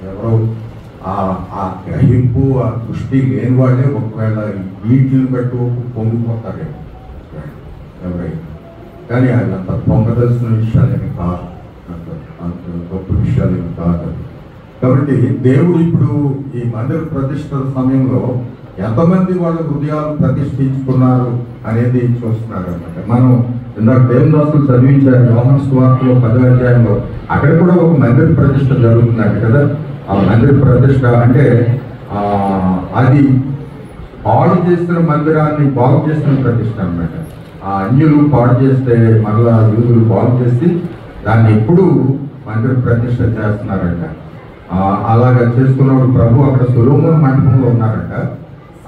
ఎవరో ఆ గ్రహింపు ఆ దృష్టి లేని వాళ్ళే ఒకవేళ వీటిని బట్టి పొంగిపోతారేమో ఎవరైనా. కానీ అది అంత పొంగదలసిన విషయాలేమి కాదు, అంత గొప్ప విషయాలేమి కాదు. కాబట్టి దేవుడు ఇప్పుడు ఈ మందిర ప్రతిష్ట సమయంలో ఎంతమంది వాళ్ళ హృదయాలు ప్రతిష్ఠించుకున్నారు అనేది చూస్తున్నారు అన్నమాట. మనం ఇందాక దేవదాసులు చదివించారు యోహాను సువార్తలో 10వ అధ్యాయంలో, అక్కడ కూడా ఒక మందిర ప్రతిష్ట జరుగుతున్నాడు కదా. ఆ మందిర ప్రతిష్ట అంటే అది పాడు చేస్తున్న మందిరాన్ని బాగు చేస్తున్న ప్రతిష్ట అన్నమాట. ఆ అన్యులు పాడు చేస్తే మరలా యూదులు బాగు చేసి దాన్ని ఎప్పుడు మందిర ప్రతిష్ట చేస్తున్నారంట. అలాగా చేసుకున్నప్పుడు ప్రభు అక్కడ సొలొమోను మంటపంలో ఉన్నారంట.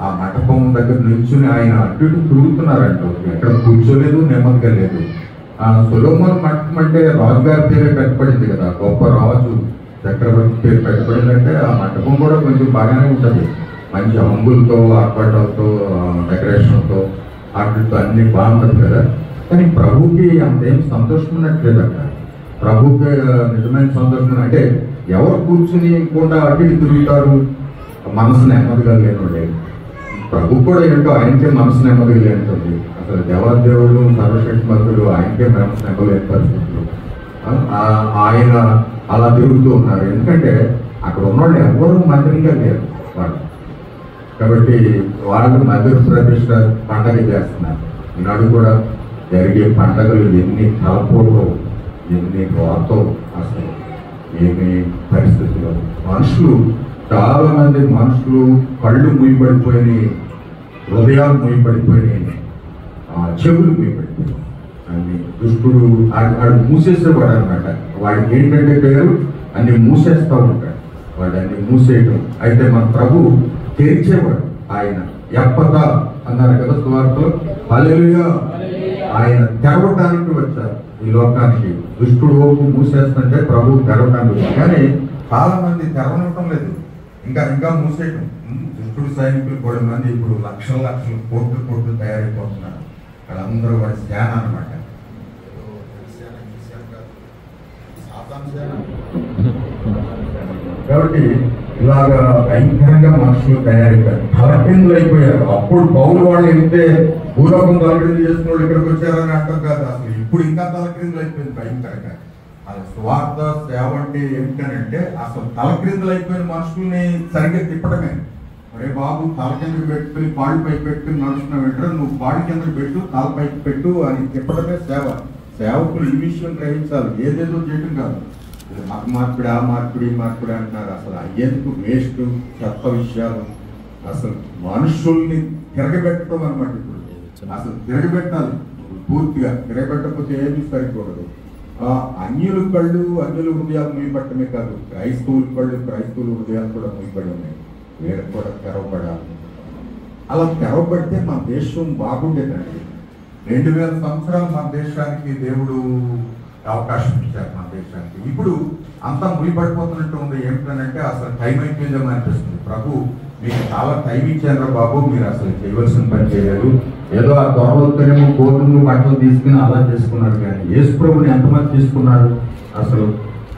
ఆ మంటపం దగ్గర నిల్చుని ఆయన అటు ఇటు తిరుగుతున్నారంట. ఎక్కడ కూర్చోలేదు, నెమ్మదిగా లేదు. సొలొమోను మంటపం అంటే రాజుగారి పేరే పెట్టబడింది కదా, గొప్ప రాజు చక్రవర్తి పేరు పెట్టబడిందంటే ఆ మంటపం కూడా కొంచెం బాగానే ఉంటుంది. మంచి హంగులతో, ఆర్పాటాలతో, డెకరేషన్తో, వాటితో అన్ని బాగుంటుంది కదా. కానీ ప్రభుకి అంతేం సంతోషం ఉన్నట్లేదంట. ప్రభుకి నిజమైన సంతోషం అంటే ఎవరు కూర్చుని కూడా అటు ఇటు తిరుగుతారు, మనసు నెమ్మదిగా లేనుండే. ప్రభు కూడా ఏంటో ఆయనకే మనసు నెమ్మదిగా లేనుంటుంది. అసలు దేవాదేవుడు సర్వశక్తిమంతుడు, ఆయనకే మనసు నెమ్మలేని పరిస్థితులు. ఆయన అలా తిరుగుతూ ఉన్నారు. ఎందుకంటే అక్కడ ఉన్నవాళ్ళు ఎవరు మందిరంగా లేరు వాళ్ళు. కాబట్టి వాళ్ళు మందిర ప్రతిష్ట పండగ చేస్తున్నారు. ఈనాడు కూడా జరిగే పండగలు ఎన్ని తలపోటో, ఎన్ని రోతో, అసలు ఏమి పరిస్థితులు. మనుషులు, చాలా మంది మనుషులు కళ్ళు మూయబడిపోయినాయి, హృదయాలు మూయబడిపోయినాయి, చెవులు మూయబడిపోయినాయి. అన్ని దుష్టుడు వాడు మూసేసేవాడు అనమాట. వాడికి ఏంటంటే పేరు అన్ని మూసేస్తూ ఉంటాడు, వాడు అన్ని మూసేయటం. అయితే మన ప్రభు తెరిచేవాడు. ఆయన ఎప్పత అన్నారు కదా సువార్తలో, హల్లెలూయా. ఆయన తెరవటానికి వచ్చారు ఈ లోకానికి. దుష్టుడు ఓపు మూసేస్తుంటే ప్రభు తెరవటానికి వచ్చారు. కానీ చాలా మంది తెరవనటం లేదు, ఇంకా ఇంకా మూసేయటం. దుష్టుడు సైనికులు కూడా మంది ఇప్పుడు లక్షల లక్షలు కోట్లు తయారైపోతున్నారు. వాళ్ళందరూ వాడి సేన అనమాట. కాబట్టి ఇలాగా భయంకరంగా మనుషులు తయారైపోయారు, తలకిందులు అయిపోయారు. అప్పుడు పౌరు వాళ్ళు వెళ్తే భూలోకం తలకిందులు చేసిన వాళ్ళు ఇక్కడికి వచ్చారని అంటాం కాదు. అసలు ఇప్పుడు ఇంకా తలకిందులు అయిపోయింది భయంకరంగా. అది స్వార్థ సేవ అంటే ఏమిటనంటే అసలు తలకిందులు అయిపోయిన మనుషుల్ని సరిగ్గా తిప్పడమే. అరే బాబు, తల కిందకి పెట్టుకుని కాళ్ళు పైకి పెట్టుకుని నడుస్తున్నావు ఏంటారు, నువ్వు కాళ్ళు కిందకి పెట్టు, తల పైకి పెట్టు అని తిప్పడమే సేవ. సేవకులు ఈ విషయం గ్రహించాలి, ఏదేదో చేయటం కాదు. మత మార్పిడి, ఆ మార్పిడి, ఈ మార్పిడి అంటున్నారు. అసలు అయ్యేందుకు వేస్ట్, చెత్త విషయాలు. అసలు మనుషుల్ని తిరగబెట్టడం అనమాట. ఇప్పుడు అసలు తిరగబెట్టాలి పూర్తిగా. తిరగబెట్టకపోతే ఏమీ సరిపోదు. అన్యుల కళ్ళు, అన్యుల హృదయాలు మూయబట్టమే కాదు, క్రైస్తవుల కళ్ళు, క్రైస్తవుల హృదయాలు కూడా మూయబడి ఉన్నాయి. వీళ్ళకి కూడా తెరవబడాలి. అలా తెరవబడితే మన దేశం బాగుండేదండి. 2000 సంవత్సరాలు మన దేశానికి దేవుడు అవకాశం ఇచ్చారు. మన దేశానికి ఇప్పుడు అంతా ముడిపడిపోతున్నట్టు ఉంది. ఏమిటంటే అసలు టైం అయిపోయిందేమో అనిపిస్తుంది. ప్రభు మీకు చాలా టైం ఇచ్చారా బాబు, మీరు అసలు చేయవలసిన పని చేయలేదు. ఏదో ఆ దొరవద్దరేమో కోర్టును బట్టలు తీసుకుని అలా చేసుకున్నారు. కానీ యేసు ప్రభుని ఎంతమంది తీసుకున్నారు? అసలు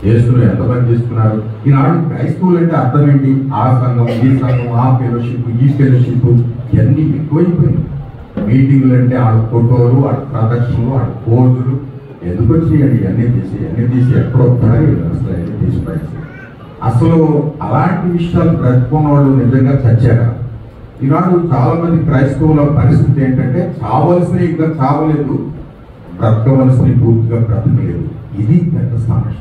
యేసును ఎంతమంది తీసుకున్నారు? ఈనాడు క్రైస్తవులు అంటే అర్థం ఏంటి? ఆ సంఘం, ఈ సంఘం, ఆ ఫెలోషిప్, ఈ ఫెలోషిప్ ఇవన్నీ ఎక్కువైపోయింది. మీటింగ్లు అంటే ఆడ ఫోటోలు, ఆడ ప్రదర్శనలు, ఆడ పోజులు ఎందుకు వచ్చాయండి? అన్నీ తీసి ఎక్కడో అసలు అన్నీ తీసిపోయి. అసలు అలాంటి విషయాలు బ్రతుకున్న వాళ్ళు నిజంగా చచ్చారా? ఈనాడు చాలా మంది క్రైస్తవుల పరిస్థితి ఏంటంటే చావలసిన ఇంకా చావలేదు, బ్రతకవలసిన పూర్తిగా బ్రతకలేదు. ఇది పెద్ద సమస్య.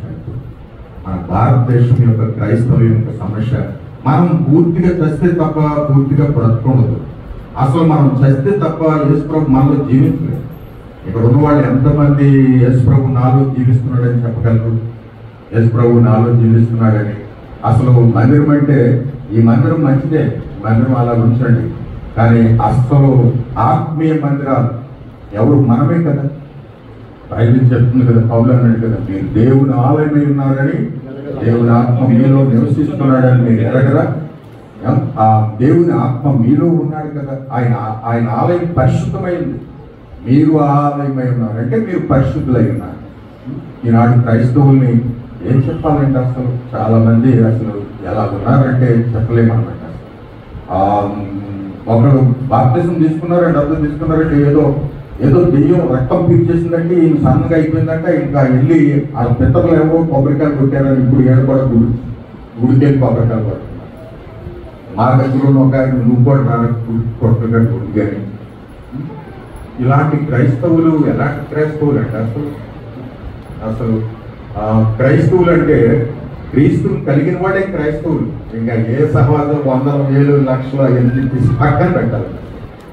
మన భారతదేశం యొక్క క్రైస్తవం యొక్క సమస్య. మనం పూర్తిగా చస్తే తప్ప పూర్తిగా బ్రతకూడదు. అసలు మనం చస్తే తప్ప యేసు ప్రభు మనలో జీవించలేదు. ఇక్కడ ఉన్న వాళ్ళు ఎంతమంది యేసు ప్రభు నాలో జీవిస్తున్నాడని చెప్పగలరు? యేసు ప్రభు నాలో జీవిస్తున్నాడని. అసలు మందిరం అంటే ఈ మందిరం మంచిదే, మందిరం అలా ఉంచండి. కానీ అసలు ఆత్మీయ మందిరాలు ఎవరు? మనమే కదా. బైబిల్ చెప్తుంది కదా, పౌలు అన్నాడు కదా, మీరు దేవుని ఆలయమై ఉన్నారని, దేవుని ఆత్మ మీలో నివసిస్తున్నాడని మీరు ఎరగరా? ఆ దేవుని ఆత్మ మీలో ఉన్నాడు కదా. ఆయన ఆలయం పరిశుద్ధమైంది. మీరు ఆలయమై ఉన్నారంటే మీరు పరిశుద్ధులై ఉన్నారు. ఈనాడు క్రైస్తవుల్ని ఏం చెప్పాలంటే అసలు చాలా మంది అసలు ఎలా ఉన్నారంటే చెప్పలేమన్నమాట. ఒకరు బాప్తిజం తీసుకున్నారంటే అర్థం తీసుకున్నారంటే ఏదో దెయ్యం రక్తం పీల్చేసిందంటే ఈయన సన్నగా అయిపోయిందంటే ఇంకా వెళ్ళి ఆ పిత్తలు ఏమో కొబ్బరికాయలు కొట్టారని ఇప్పుడు ఏడు కూడా గుడికెళ్ళి కొబ్బరికాయలు కొడుతున్నారు. మా దగ్గర ఉన్న ఒక ఆయన నువ్వు కూడా కొట్టుగా గుడి కానీ ఇలాంటి క్రైస్తవులు ఎలాంటి క్రైస్తవులు అంటే అసలు క్రైస్తవులు అంటే క్రీస్తులు కలిగిన వాడే క్రైస్తవులు. ఇంకా ఏ సమాజం 100,000 లక్షలు అవన్నీ తీసి పక్కన పెట్టాలి.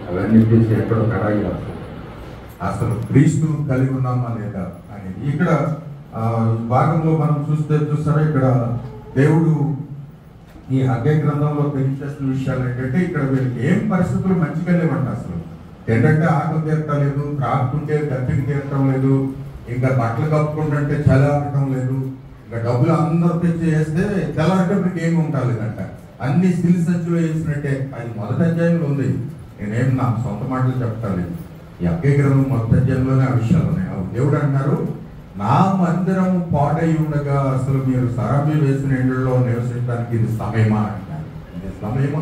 అవన్నీ తీసి ఎక్కడో కడాయి అసలు క్రీస్తు కలిగి ఉన్నామా లేదా అనేది ఇక్కడ భాగంలో మనం చూస్తారా ఇక్కడ దేవుడు ఈ హగ్గై గ్రంథంలో తెలియచేసిన విషయాలు ఏంటంటే ఇక్కడ వీళ్ళకి ఏం పరిస్థితులు మంచిగా లేవంట. అసలు ఏంటంటే ఆకలి తీరటం లేదు, త్రాగుతుంటే దప్పికి తీరటం లేదు, ఇంకా బట్టలు కప్పుకుంటుంటే చల్లారటం లేదు, ఇంకా డబ్బులు అందరూ తెచ్చి వేస్తే చల్లారటప్పటికి ఏమి ఉంటలేదంట. అన్ని సిల్ సంచులు వేసినట్టే. అది మొదటి అధ్యాయంలో ఉంది. నేనేం నా సొంత మాటలు చెప్తాను. ఈ హగ్గై గ్రంథం మొదటి అధ్యాయంలోనే ఆ విషయాలు ఉన్నాయి. దేవుడు అంటున్నారు, నా మందిరం పాడై ఉండగా అసలు మీరు సరాబీ వేసిన ఇళ్లలో నివసించడానికి ఇది సమయమా అంటారు. ఇది సమయమా?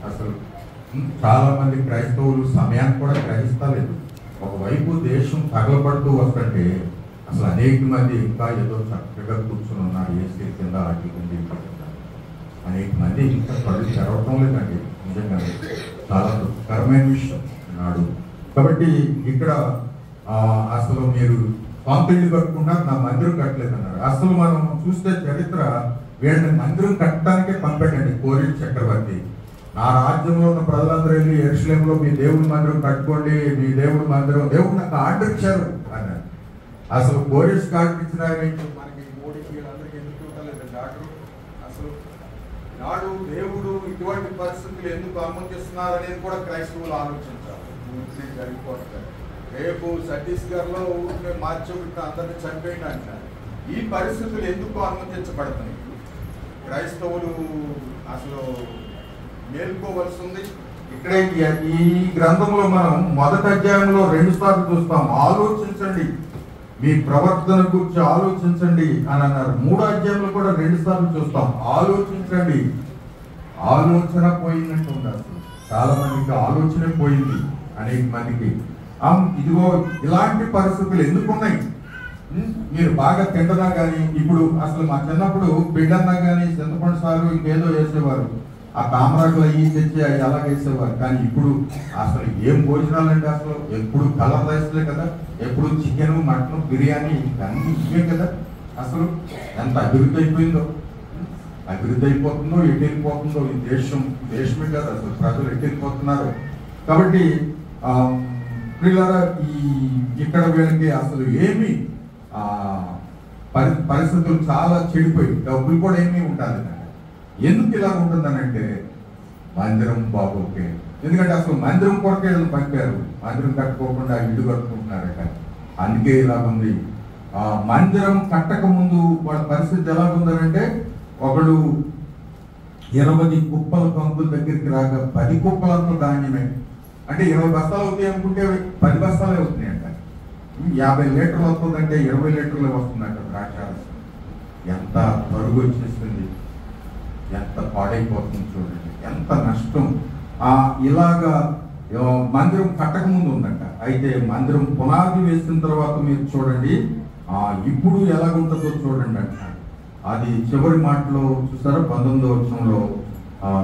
అసలు చాలా మంది క్రైస్తవులు సమయాన్ని కూడా గ్రహిస్తలేదు. ఒకవైపు దేశం తగలబడుతూ వస్తుంటే అసలు అనేక మంది ఇంకా ఏదో చక్కగా కూర్చుని ఉన్నారు. ఏసీ కింద ఆటి కింద అనేక మంది ఇంకా కళ్ళు తెరవటం లేదండి. నిజంగా చాలా దుఃఖకరమైన విషయం నాడు. కాబట్టి ఇక్కడ అసలు మీరు కాంక్రీట్ కట్టుకున్నారు, నా మందిరం కట్టలేదు అన్నారు. అసలు మనం చూస్తే చరిత్ర వీళ్ళని మందిరం కట్టడానికే పంపాడండి కోరిన్ చక్రవర్తి. నా రాజ్యంలో ఉన్న ప్రజలందరూ వెళ్ళి యెరూషలేములో మీ దేవుడి మందిరం కట్టుకోండి, మీ దేవుడి మందిరం, దేవుడు నాకు ఆర్డర్ ఇచ్చారు అన్నారు. అసలు కోరిస్ కార్డు ఇచ్చిన మనకి మోడీకి వీళ్ళందరికీ ఎందుకు ఇవ్వలేదండి ఆర్డర్? అసలు నాడు దేవుడు ఇటువంటి పరిస్థితులు ఎందుకు అనుమతిస్తున్నారు అనేది కూడా క్రైస్తవులు ఆలోచించాలి. జరిగిపోతారు. రేపు ఛత్తీస్గఢ్లో ఊరిని మార్చిపెట్టిన అందరినీ చంపేయండి అంటారు. ఈ పరిస్థితులు ఎందుకు అనుమతించబడుతున్నాయి? క్రైస్తవులు అసలు మేల్కోవలసి ఉంది. ఇక్కడే ఈ గ్రంథంలో మనం మొదటి అధ్యాయంలో 2 సార్లు చూస్తాం, ఆలోచించండి, మీ ప్రవర్తన గురించి ఆలోచించండి అని అన్నారు. 3వ అధ్యాయంలో కూడా 2 సార్లు చూస్తాం, ఆలోచించండి. ఆలోచన పోయినట్టు ఉంది. అసలు చాలా మందికి ఆలోచన పోయింది. అనేక మందికి ఇదిగో ఇలాంటి పరిస్థితులు ఎందుకున్నాయి? మీరు బాగా తింటనా కానీ ఇప్పుడు అసలు మా చిన్నప్పుడు బిడ్డన్నా కానీ చింతపండు సారు ఇంకేదో వేసేవారు. ఆ తామరాకులు అయ్యి తెచ్చి అవి అలా వేసేవారు. కానీ ఇప్పుడు అసలు ఏం భోజనాలు అంటే అసలు ఎప్పుడు కలర్ రైస్లే కదా, ఎప్పుడు చికెన్, మటన్, బిర్యానీ అన్నీ ఇవే కదా. అసలు ఎంత అభివృద్ధి అయిపోయిందో, అభివృద్ధి అయిపోతుందో, ఎటు వెళ్ళిపోతుందో ఈ దేశమే కదా. అసలు ప్రజలు ఎటు వెళ్ళిపోతున్నారు. కాబట్టి పిల్లల ఇక్కడ వీళ్ళకి అసలు ఏమి పరిస్థితులు చాలా చెడిపోయి డబ్బులు కూడా ఏమీ ఉండాలి. ఎందుకు ఇలా ఉంటుందనంటే మందిరం బాగోకే. ఎందుకంటే అసలు మందిరం కొరకే పంపారు, మందిరం కట్టుకోకుండా ఇల్లు కట్టుకుంటున్నారట. అందుకే ఇలా ఉంది. మందిరం కట్టక ముందు వాళ్ళ పరిస్థితి ఎలా ఉందనంటే ఒకడు 20 కుప్పల పంపుల దగ్గరికి రాగా 10 కుప్పలంతా ధాన్యమే. అంటే 20 బస్తాలు అవుతాయి అనుకుంటే 10 బస్తాలే అవుతున్నాయంట. 50 లీటర్లు వస్తుందంటే 20 లీటర్లు వస్తుందంట ద్రాక్షారసం. ఎంత పరుగు వచ్చేస్తుంది, ఎంత పాడైపోతుంది చూడండి, ఎంత నష్టం. ఇలాగా మందిరం కట్టక ముందు ఉందంట. అయితే మందిరం పునాది వేసిన తర్వాత మీరు చూడండి ఇప్పుడు ఎలాగుంటుందో చూడండి అంట. అది చివరి మాటలో చూసారా 19వ వచనంలో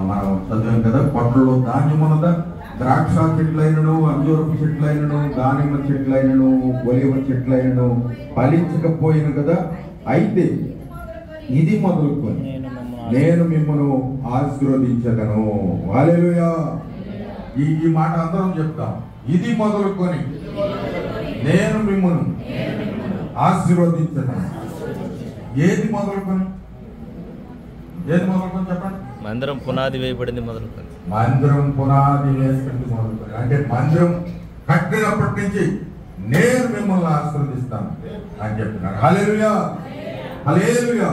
మనం చదివాం కదా, కొట్లలో ధాన్యం ఉన్నదా, ద్రాక్ష చెట్లైనను, అంజూరపు చెట్లైనను, దానిమ్మ చెట్లైనను, ఒలివ చెట్లైనను ఫలించకపోయిన కదా. అయితే ఇది మొదలుకొని నేను మిమ్మల్ని ఆశీర్వదించదను. హల్లెలూయా. ఈ మాట అందరం చెప్తాం. ఇది మొదలుకొని నేను మిమ్మల్ని ఆశీర్వదించదను. ఏది మొదలుకొని? ఏది మొదలుకొని చెప్పండి. మందిరం పునాది వేయబడింది మొదలుకొని. మందిరం పునాది వేసుకుంది మొదలుకొని అంటే మందిరం కట్టినప్పటి నుంచి నేను మిమ్మల్ని ఆశీర్వదిస్తాను అని చెప్తున్నారు. హల్లెలూయా, హల్లెలూయా.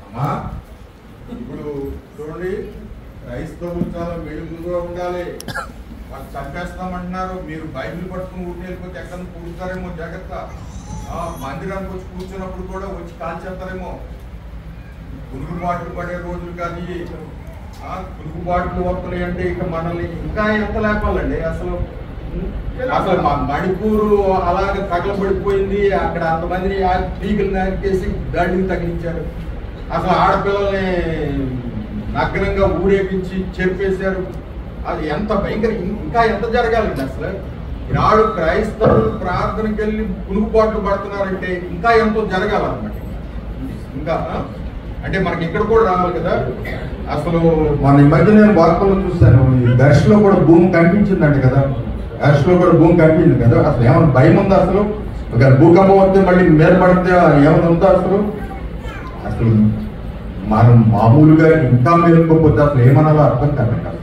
అమ్మా ఇప్పుడు చూడండి, క్రైస్తవులు చాలా మెలుగుగా ఉండాలి. వాళ్ళు చంపేస్తామంటున్నారు. మీరు బైబిల్ పట్టుకుని ఊరికి వెళ్ళిపోతే ఎక్కడ కూర్చుతారేమో జాగ్రత్త. మందిరానికి వచ్చి కూర్చున్నప్పుడు కూడా వచ్చి కాల్చేస్తారేమో. పురుగుబాట్లు పడే రోజులు కాదు. పురుగుబాట్లు వస్తున్నాయి అంటే ఇక మనల్ని ఇంకా ఎంత లేపాలండి. అసలు మణిపూర్ అలాగే తగలబడిపోయింది. అక్కడ అంతమందిని పీకలు నాకేసి దాడిని తగిలించారు. అసలు ఆడపిల్లల్ని నగ్నంగా ఊరేపించి చెప్పేశారు. అది ఎంత భయంకర. ఇంకా ఎంత జరగాలండి అసలు. ఈనాడు క్రైస్తవులు ప్రార్థనకి వెళ్ళి పురుగుబాట్లు పడుతున్నారంటే ఇంకా ఎంతో జరగాలన్నమాట. ఇంకా అంటే మనకి ఇక్కడ కూడా రావాలి కదా. అసలు మన ఈ మధ్య నేను వార్తల్లో చూశాను, ఈ దర్శలో కూడా భూమి కనిపించిందంట కదా. దర్శలో కూడా భూమి కనిపించింది కదా. అసలు ఏమైనా భయం ఉందా అసలు? ఒక భూకంపం వస్తే మళ్ళీ మీద పడితే ఏమైనా ఉందా అసలు? అసలు మనం మామూలుగా ఇంకా మేలుకోకపోతే అసలు ఏమనాలో అర్థం కాదండి.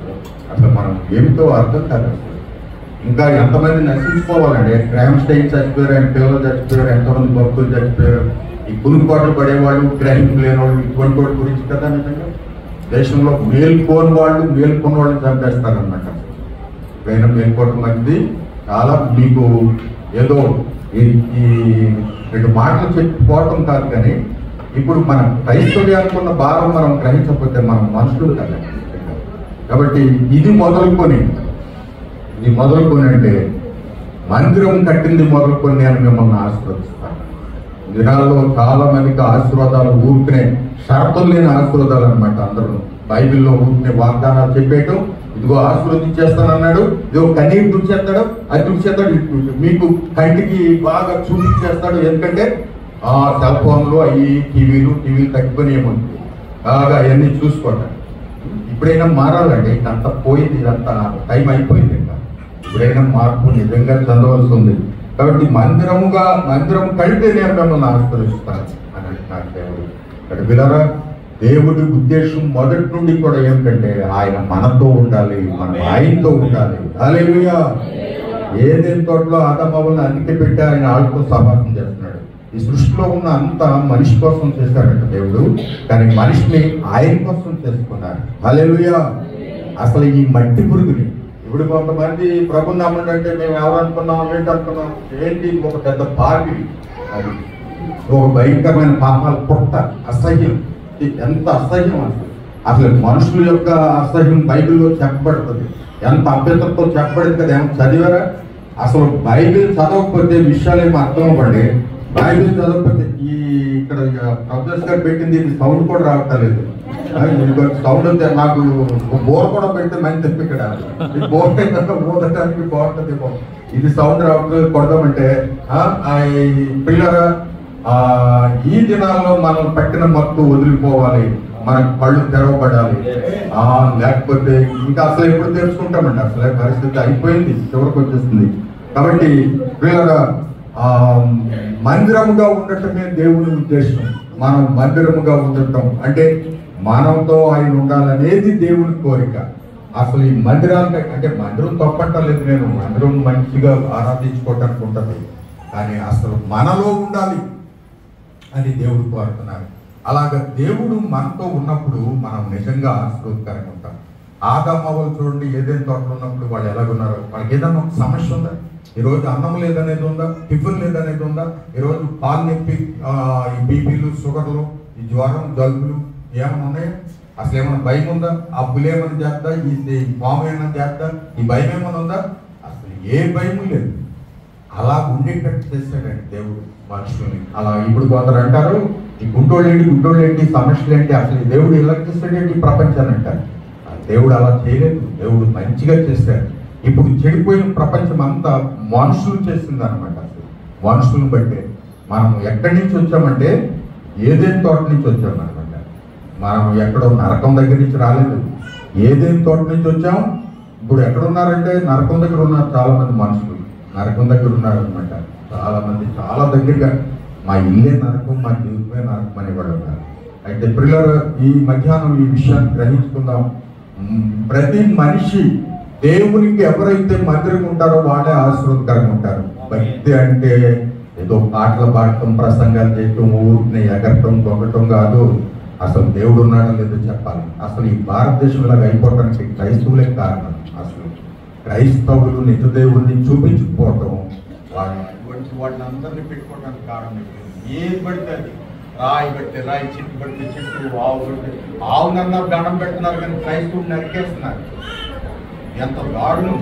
అసలు మనం ఏమిటో అర్థం కాదు. ఇంకా ఎంతమంది నశించుకోవాలండి. క్రైమ్ స్టైన్ చచ్చిపోయారు, ఆయన పిల్లలు చచ్చిపోయారు, ఎంతోమంది భక్తులు చచ్చిపోయారు. ఈ పురుగుబాట్లు పడేవాళ్ళు, క్రైమ్ లేనివాళ్ళు, ఇటువంటి వాటి గురించి కదా. నిజంగా దేశంలో మేల్కోని వాళ్ళు మేల్కొన్న వాళ్ళని చంపేస్తారన్నమాట. ఎప్పుడైనా మేల్కోవడం మంచిది. చాలా మీకు ఏదో ఈ 2 మాటలు చెప్పుకోవటం కాదు, కానీ ఇప్పుడు మనం క్రైస్తవ్యానికి ఉన్న భారం మనం గ్రహించకపోతే మనం మనుషులు కదండి. కాబట్టి ఇది మొదలుకొని అంటే మందిరం కట్టింది మొదలుకొని నేను మిమ్మల్ని ఆశీర్వదిస్తాను. దినాల్లో చాలా మందికి ఆశీర్వాదాలు ఊరికనే షరతులు లేని ఆశీర్వాదాలు అనమాట. అందరూ బైబిల్లో ఊరికనే వాగ్దానాలు చెప్పేయటం, ఇదిగో ఆశీర్వదించేస్తానన్నాడు, ఇదిగో కన్నీరు తుడిచేస్తాడు, అది తుడిచేస్తాడు, మీకు కంటికి బాగా చూపించేస్తాడు. ఎందుకంటే సెల్ ఫోన్లు అవి టీవీలు తగ్గిపోయి ఏముంది బాగా అవన్నీ చూసుకోవటం. ఇప్పుడైనా మారాలండి. ఇదంతా పోయింది, ఇదంతా టైం అయిపోయింది. ఇంకా ఇప్పుడైనా మార్పు నిజంగా చెందవలసి ఉంది. కాబట్టి మందిరం కలిపి నేను మిమ్మల్ని ఆశీర్వదిస్తాను అని అంటున్నారు దేవుడు. ఇక్కడ వినరా, దేవుడి ఉద్దేశం మొదటి నుండి కూడా ఏమిటంటే ఆయన మనతో ఉండాలి, మనం ఆయనతో ఉండాలి. హల్లెలూయా. ఏదేని తోటలో ఆదామవ్వలను అందుకే పెట్టి ఆయన ఆళ్ళతో సమాసం చేస్తున్నాడు. ఈ సృష్టిలో ఉన్న అంత మనిషి కోసం చేశాడంట దేవుడు, కానీ మనిషిని ఆయన కోసం చేసుకున్నారు. హల్లెలూయా. అసలు ఈ మట్టి పురుగుని ఇప్పుడు కొంతమంది ప్రభుని నమ్మంటే మేము ఎవరు అనుకున్నాం, ఏంటనుకున్నాం, ఏంటి ఒక పెద్ద పాపి, అది ఒక భయంకరమైన పాపాలు పుట్ట, అసహ్యం. ఎంత అసహ్యం అసలు మనుషుల యొక్క అసహ్యం బైబిల్లో చెప్పబడుతుంది. ఎంత అభ్యంతరంతో చెప్పబడింది కదా. ఏమో చదివారా? అసలు బైబిల్ చదవకపోతే విషయాలు ఏమో అర్థం అవ్వండి. బైబిల్ చదవకపోతే ఇక్కడ ప్రొఫెసర్ గారు పెట్టింది ఇది సౌండ్ కూడా రావట్లేదు. సౌండ్ అయితే నాకు బోర్ కూడా పెడితే మంచి తెప్పి ఇక్కడ బోర్ ఊదటానికి బాగుంటుంది. ఇది సౌండ్ రావట్లేదు, కొడదామంటే పిల్లరా ఈ దినాల్లో మనం పెట్టిన మత్తు వదిలిపోవాలి, మన కళ్ళు తెరవబడాలి. లేకపోతే ఇంకా అసలు ఎప్పుడు తెలుసుకుంటామండి. అసలే పరిస్థితి అయిపోయింది, చివరికి వచ్చేస్తుంది. కాబట్టి పిల్లరా మందిరముగా ఉండటమే దేవుని ఉద్దేశం. మనం మందిరముగా ఉండటం అంటే మానవుతో ఆయన ఉండాలనేది దేవుని కోరిక. అసలు ఈ మందిరాలు అంటే మందిరం తప్పట్టలేదు, నేను మందిరం మంచిగా ఆరాధించుకోవటానికి ఉంటుంది, కానీ అసలు మనలో ఉండాలి అని దేవుడు కోరుతున్నారు. అలాగా దేవుడు మనతో ఉన్నప్పుడు మనం నిజంగా ఆశీర్వాదకరంగా ఉంటాం. ఆదామవ్వలు చూడండి, ఏదైనా తోటలో ఉన్నప్పుడు వాళ్ళు ఎలాగున్నారు. వాళ్ళకి ఏదైనా ఒక సమస్య ఉందా? ఈరోజు అన్నం లేదనేది ఉందా? టిఫిన్ లేదనేది ఉందా? ఈరోజు పాలు నొప్పి, ఈ బీపీలు, షుగర్లు, ఈ జ్వరం, జలుబులు ఏమైనా ఉన్నాయా? అసలు ఏమైనా భయం ఉందా? ఆ పులి ఏమైనా చేద్దా, ఈ పాము ఏమైనా చేద్దా, ఈ భయం ఏమైనా ఉందా? అసలు ఏ భయము లేదు. అలా ఉండేటట్టు చేశాడండి దేవుడు మనుషుల్ని. అలా ఇప్పుడు కొందరు అంటారు ఈ గుడ్డోళ్ళు ఏంటి, సమస్యలు ఏంటి, అసలు దేవుడు ఇలా చేస్తాడేంటి ప్రపంచాన్ని అంటారు. దేవుడు అలా చేయలేదు. దేవుడు మంచిగా చేశాడు. ఇప్పుడు చెడిపోయిన ప్రపంచం అంతా మనుషులు చేసింది అనమాట. అసలు మనుషులను బట్టే మనం ఎక్కడి నుంచి వచ్చామంటే ఏదేని తోట నుంచి వచ్చామన్నమాట. మనం ఎక్కడో నరకం దగ్గర నుంచి రాలేదు, ఏదేని తోట నుంచి వచ్చాం. ఇప్పుడు ఎక్కడున్నారంటే నరకం దగ్గర ఉన్నారు చాలా మంది మనుషులు, నరకం దగ్గర ఉన్నారు అనమాట. చాలా మంది చాలా దగ్గరగా మా ఇల్లే నరకం, మా జీవితమే నరకం అనేవాళ్ళు ఉన్నారు. అయితే పిల్లలు ఈ మధ్యాహ్నం ఈ విషయాన్ని గ్రహించుకుందాం. ప్రతి మనిషి దేవునికి ఎవరైతే మందిరం ఉంటారో వాళ్ళే ఆశీర్వాదకరంగా ఉంటారు. భక్తి అంటే ఏదో పాటలు పాడటం, ప్రసంగాలు చేయటం, ఊరిని ఎగరటం, దొంగటం కాదు. అసలు దేవుడు ఉన్నాడో లేదో చెప్పాలి. అసలు ఈ భారతదేశం ఇలాగ అయిపోవడానికి క్రైస్తవులే కారణం. అసలు క్రైస్తవులు నిజ దేవుడిని చూపించకపోవటం వాళ్ళందరినీ పెట్టుకోవడానికి కారణం ఏది పడితే అది రాయి బట్టి రాయి, చెట్టు బట్టి చెట్టు, ఆవు బట్టి ఆవునన్నా దండం పెడుతున్నారు కానీ క్రైస్తవుని నరికేస్తున్నారు. ఎంత దారుణం,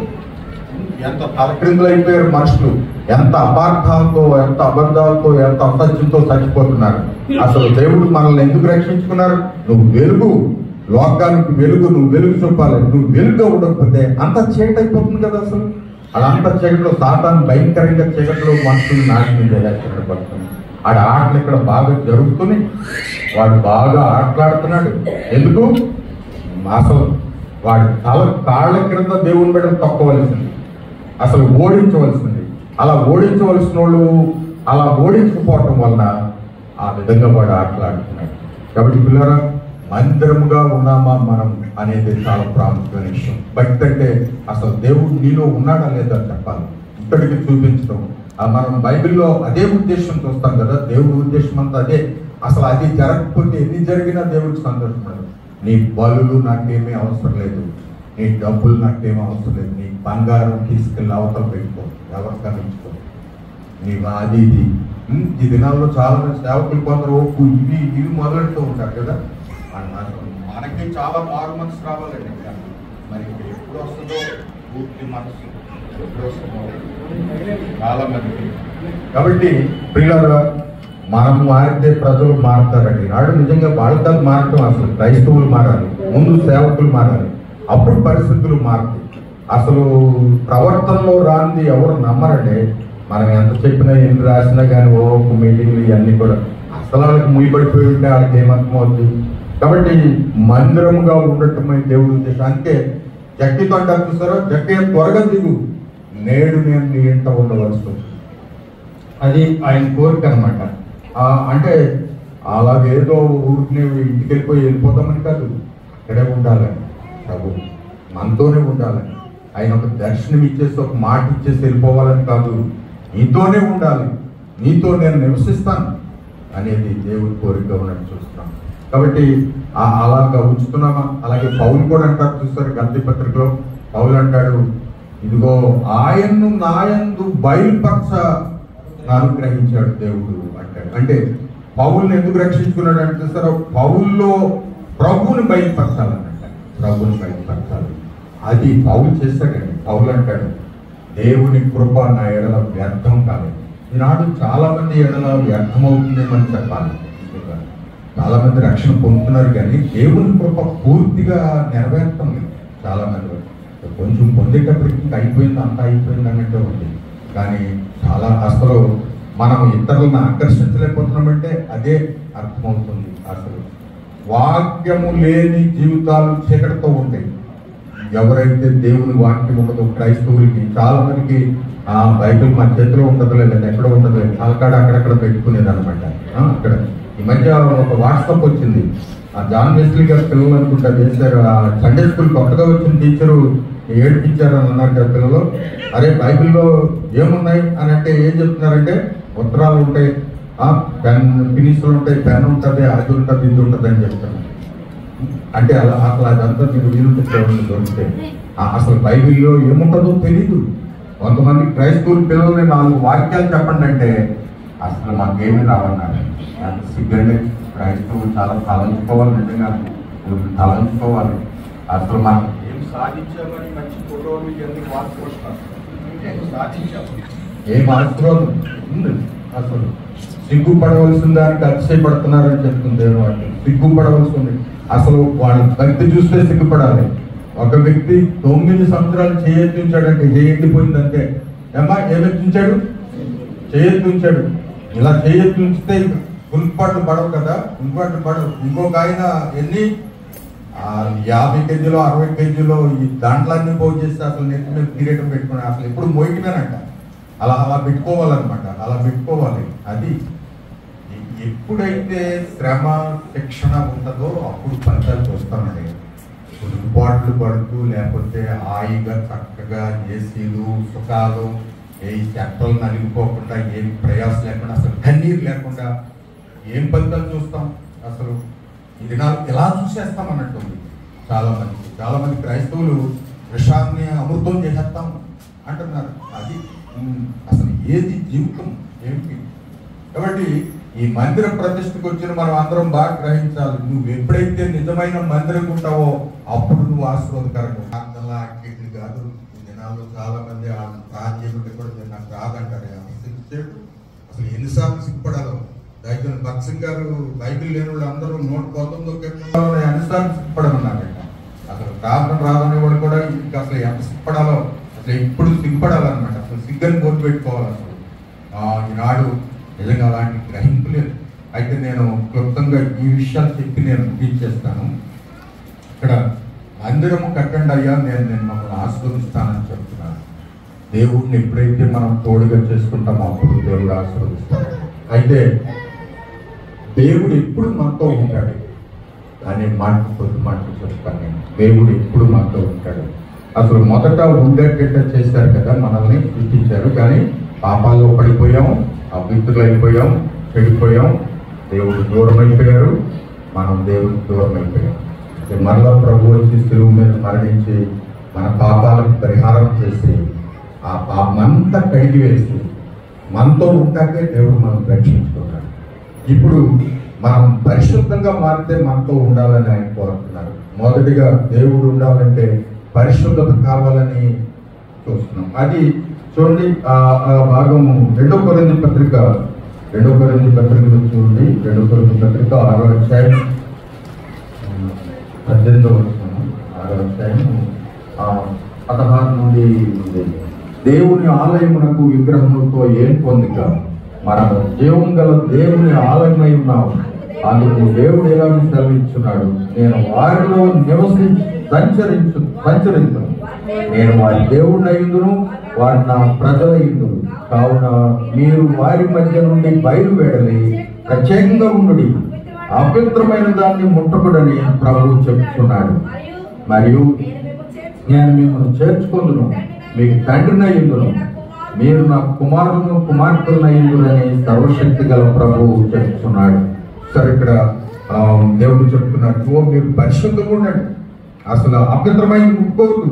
ఎంత తలక్రిందులు అయిపోయారు మనుషులు, ఎంత అపార్థాలతో, ఎంత అబద్ధాలతో, ఎంత అసత్యంతో చచ్చిపోతున్నారు. అసలు దేవుడు మనల్ని ఎందుకు రక్షించుకున్నారు? నువ్వు వెలుగు, లోకానికి వెలుగు, నువ్వు వెలుగు చూపాలి. నువ్వు వెలుగు ఉండకపోతే అంత చీకటి అయిపోతుంది కదా. అసలు అదంతా చీకటిలో సాతాను భయంకరంగా చీకటిలో మనుషులు నాశనం చేయాల్సినపడుతుంది. ఆడ ఆటలు ఇక్కడ బాగా జరుగుతున్నాయి, వాడు బాగా ఆటలాడుతున్నాడు. ఎందుకు? అసలు వాడి కాళ్ళ క్రింద దేవుని బిడ్డను తొక్కవలసింది, అసలు ఓడించవలసింది. అలా ఓడించవలసిన వాళ్ళు అలా ఓడించకపోవటం వలన ఆ విధంగా వాడు ఆటలాడుతున్నాడు. కాబట్టి పిల్లరా, మందిరముగా ఉన్నామా మనం అనేది చాలా ప్రాముఖ్యమైన విషయం. భక్తి అంటే అసలు దేవుడు నీలో ఉన్నాడా లేదా చెప్పాలి, ఇక్కడికి చూపించడం. మనం బైబిల్లో అదే ఉద్దేశం చూస్తాం కదా, దేవుడి ఉద్దేశం అంతా అదే. అసలు అది జరగకపోతే ఎన్ని జరిగినా దేవుడికి సంతోషపడదు. నీ బలులు నాకేమీ అవసరం లేదు, నీ డబ్బులు నాకేమీ అవసరం లేదు, నీ బంగారం తీసుకెళ్ళి అవతల పెట్టుకో, ఎవరు కమించుకో, నీ అది ఇది. ఈ దినాల్లో చాలా మంది సేవకులు కొందరు ఇవి మొదలెడుతూ ఉంటారు కదా. మనకి చాలా మారు మనసు రావాలండి. మరి ఎప్పుడు వస్తుందో పూర్తి మనసు ఎప్పుడు వస్తుందో చాలా మందికి. కాబట్టి ప్రియులారా, మనం మారితే ప్రజలు మారుతారండి. నాడు నిజంగా వాళ్ళతో మారటం, అసలు క్రైస్తవులు మారాలి, ముందు సేవకులు మారాలి, అప్పుడు పరిస్థితులు మారుతాయి. అసలు ప్రవర్తనలో రాంది ఎవరు నమ్మరండి. మనం ఎంత చెప్పినా ఎన్ని రాసినా కానీ మీటింగ్లు ఇవన్నీ కూడా అసలు వాళ్ళకి ముయ్యబడిపోయి ఉంటే వాళ్ళకి ఏమర్థం అవుతుంది. కాబట్టి మందిరముగా ఉండటమే దేవుడి ఉద్దేశం. అంటే జక్కితో అంటారు చూసారో, జక్కి త్వరగా దిగు, నేడు నేను నీ ఇంట ఉండవలసి. అది ఆయన కోరిక అనమాట. అంటే అలాగేదో ఊరికి ఇంటికి వెళ్ళిపోతామని కాదు, ఇక్కడే ఉండాలని, ప్రభు మనతోనే ఉండాలని. ఆయన ఒక దర్శనం ఇచ్చేసి ఒక మాట ఇచ్చేసి వెళ్ళిపోవాలని కాదు, నీతోనే ఉండాలి, నీతో నేను నివసిస్తాను అనేది దేవుడి కోరిక ఉన్నట్టు చూస్తున్నాం. కాబట్టి అలాగా ఉంచుతున్నామా? అలాగే పౌలు కూడా అంటారు చూస్తారు గలతీ పత్రికలో. పౌలు అంటాడు, ఇదిగో ఆయన్ను నాయందు బయలుపరచ అనుగ్రహించాడు దేవుడు అంటాడు. అంటే పౌల్ని ఎందుకు రక్షించుకున్నాడు అంటే చూస్తారో, పౌల్లో ప్రభువుని బయలుపరచాలన్నట, ప్రభువుని బయలుపరచాలి. అది పౌలు చేస్తాడండి. పౌలు అంటాడు, దేవుని కృప నా ఎడల వ్యర్థం కాలేదు. ఈనాడు చాలా మంది ఎడల వ్యర్థమవుతుందేమని చెప్పాలి. చాలా మంది రక్షణ పొందుతున్నారు కానీ దేవుని కృప పూర్తిగా నెరవేర్తం లేదు. చాలా మంది కొంచెం పొందేటప్పటికి ఇంకా అయిపోయింది, అంతా అయిపోయింది అన్నట్టే ఉంది. కానీ చాలా అసలు మనం ఇతరులను ఆకర్షించలేకపోతున్నామంటే అదే అర్థమవుతుంది. అసలు వాక్యము లేని జీవితాలు చీకటితో ఉంటాయి. ఎవరైతే దేవుని వాక్యం ఉండదో క్రైస్తవులకి, చాలా మందికి బైబిల్ మన చేతిలో ఉండదు, లేదా ఎక్కడో ఉండదు, అలకాడ అక్కడక్కడ పెట్టుకునేది అనమాట. అక్కడ ఈ మధ్య ఒక వాట్సాప్ వచ్చింది, జాన్ వెస్లీ గారు పిల్లలు అనుకుంటా చేశారు. సండే స్కూల్ కొత్తగా వచ్చిన టీచరు ఏడిపించారు అని అన్నారు కదా పిల్లలు. అరే బైబిల్లో ఏమున్నాయి అని అంటే ఏం చెప్తున్నారంటే, ఉత్తరాలు ఉంటాయి, పెన్ ఫినిష్లు ఉంటాయి, పెన్ ఉంటుంది, అది ఉంటుంది, ఇది ఉంటుంది అని చెప్తున్నారు. అంటే అసలు అదంతా మీరు వీలుంటే దొరికితే అసలు బైబిల్లో ఏముంటుందో తెలీదు. కొంతమంది క్రైస్తవుల పిల్లల్ని 4 వాక్యాలు చెప్పండి అంటే అసలు మాకేమీ రావన్నారు. అంత సిగ్గండి. క్రైస్తవులు చాలా తలంచుకోవాలి, నిజంగా తలంచుకోవాలి. అసలు మనం ఏం సాధించామని మంచి ఫోటోలు ఇవన్నీ మార్చుకుంటున్నారు. ఏం ఆశీర్వాదం ఉంది? అసలు సిగ్గుపడవలసిన దానికి అతిశయపడుతున్నారని చెప్తుంది దేవుని వాక్యం. సిగ్గుపడవలసి ఉంది. అసలు వాళ్ళ భక్తి చూస్తే సిగ్గుపడాలి. ఒక వ్యక్తి 9 సంవత్సరాలు చేయెత్తించాడంటే, ఎండిపోయిందంటే, ఏమ్మా ఏమెత్తించాడు? చేయెత్తించాడు. ఇలా చేయెత్తించితే గుంపాట్లు పడవు కదా, గుంపాట్లు పడవు. ఇంకొక ఆయన ఎన్ని 50 కేజీలో 60 కేజీలో ఈ దాంట్లన్నీ పోగు చేస్తే అసలు నెత్తి మీద కిరీటం పెట్టుకుని అసలు ఎప్పుడు మోయటమేనంట. అలా పెట్టుకోవాలన్నమాట, అలా పెట్టుకోవాలి. అది ఎప్పుడైతే శ్రమ శిక్షణ ఉంటుందో అప్పుడు ఫలితాలు చూస్తామండి. దుర్బాట్లు పడుతూ లేకపోతే హాయిగా చక్కగా ఏసీలు సుఖాలు, ఏ చెట్టలు నలిగిపోకుండా, ఏం ప్రయాసం లేకుండా, అసలు కన్నీరు లేకుండా ఏం ఫలితాలు చూస్తాం? అసలు ఇది ఇలా చూసేస్తాం అన్నట్టుంది. చాలా మంది క్రైస్తవులు విషాన్ని అమృతం చేసేస్తాం అంటున్నారు. అది అసలు ఏది జీవితం ఏమిటి? కాబట్టి ఈ మందిర ప్రతిష్టకు వచ్చిన మనం అందరం బాగా గ్రహించాలి. నువ్వు ఎప్పుడైతే నిజమైన మందిరం ఉంటావో అప్పుడు నువ్వు ఆశీర్వాదకరంగా. ప్రార్థనలా యాక్టివిటీ కాదు. ఈ దినాల్లో చాలా మంది ప్రార్థన కూడా నాకు రాదంటారు. అసలు ఎన్నిసార్లు సిగ్గుపడాలో. దైవం భక్త్ సింగ్ గారు బైబిల్ లేని వాళ్ళు అందరూ 119 ఎన్నిసార్లు సిగ్గుపడమన్నారంట. అసలు ప్రార్థన రాదనే వాళ్ళు కూడా ఇంకా అసలు ఎంత సిగ్గుపడాలో, అసలు ఎప్పుడు సిగ్గుపడాలన్నమాట. అసలు సిగ్గని బోర్డు పెట్టుకోవాలి. అసలు ఈనాడు నిజంగా అలాంటి గ్రహింపు లేదు. అయితే నేను క్లుప్తంగా ఈ విషయాలు చెప్పి నేను ముగించేస్తాను. ఇక్కడ మందిరము కట్టండి అయ్యా, నేను మమ్మల్ని ఆశీర్వదిస్తానని చెప్తున్నాను. దేవుడిని ఎప్పుడైతే మనం తోడుగా చేసుకుంటామో అప్పుడు దేవుడు ఆశీర్వదిస్తాడు. అయితే దేవుడు ఎప్పుడు మనతో ఉంటాడు అనే కొద్ది మాటలు చెప్తాను నేను. దేవుడు ఎప్పుడు మనతో ఉంటాడు. అసలు మొదట ఉండేటట్టు చేశారు కదా, మనల్ని సృష్టించారు. కానీ పాపాల్లో పడిపోయాం, అవిత్తులు అయిపోయాం, చెడిపోయాం, దేవుడు దూరం అయిపోయారు, మనం దేవుడికి దూరం అయిపోయాం. మరలా ప్రభు వచ్చి శిలువ మీద మరణించి మన పాపాలకు పరిహారం చేసి ఆ పాపమంతా కడిగి వేసి మనతో ఉంటాకే దేవుడు మనం రక్షించుకుంటాడు. ఇప్పుడు మనం పరిశుద్ధంగా మారితే మనతో ఉండాలని ఆయన కోరుతున్నారు. మొదటిగా దేవుడు ఉండాలంటే పరిశుద్ధత కావాలని చూస్తున్నాం. అది చూడండి, ఆ భాగం 2 కొరింథీ పత్రిక చూడండి. 2 కొరింథీ పత్రిక 6వ అధ్యాయం 18వ వచనం, 6వ అధ్యాయం 16 నుండి. దేవుని ఆలయమునకు విగ్రహములతో ఏం పొందిక, మనము జీవం గల దేవుని ఆలయమై ఉన్నాము. అందుకు దేవుడు ఎలా సెలవిస్తున్నాడు, నేను వారిలో సంచరించను, నేను వారి దేవుడిని అయ్యుందును, వారు నా ప్రజల అయ్యుందును. కావున మీరు వారి మధ్య నుండి బయలువెడలి ప్రత్యేకంగా ఉండుడి, అపవిత్రమైన దాన్ని ముట్టకుడని ప్రభువు చెప్తున్నాడు. మరియు నేను మిమ్మల్ని చేర్చుకుందును, మీకు తండ్రిని అయ్యుందును, మీరు నా కుమారులను కుమార్తెలను అయ్యుందురని సర్వశక్తి గల ప్రభువు చెప్తున్నాడు. సరే, ఇక్కడ దేవుడు చెప్తున్నాడు, మీరు పరిశుద్ధంగా ఉండండి, అసలు అపవిత్రమైన ముట్టుకోవద్దు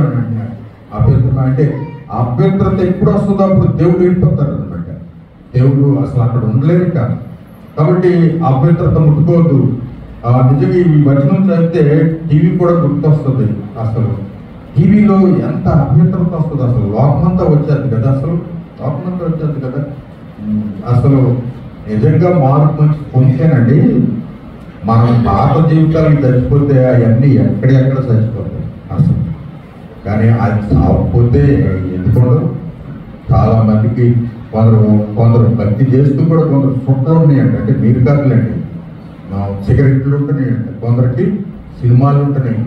అని అంటున్నాడు. అపవిత్రమ అంటే అపవిత్రత ఎప్పుడు వస్తుందో అప్పుడు దేవుడు వెళ్ళిపోతాడు అనమాట. దేవుడు అసలు అక్కడ ఉండలేరు కాదు. కాబట్టి అపవిత్రత ముట్టుకోవద్దు. నిజంగా ఈ వచనం చదివితే టీవీ కూడా గుర్తొస్తుంది. అసలు టీవీలో ఎంత అపవిత్రత వస్తుంది, అసలు లోకమంతా వచ్చేది కదా, అసలు నిజంగా మార్పు మంచి పొందేనండి. మనం పాత జీవితాలకు చచ్చిపోతే అవన్నీ ఎక్కడెక్కడ చచ్చిపోతాయి అసలు. కానీ అది చావకపోతే ఎందుకోండు. చాలా మందికి కొందరు భక్తి చేస్తూ కూడా కొందరు ఫుట్లు ఉన్నాయండి, అంటే మీరు కాదులేండి, సిగరెట్లు ఉంటున్నాయండి, కొందరికి సినిమాలు ఉంటున్నాయి.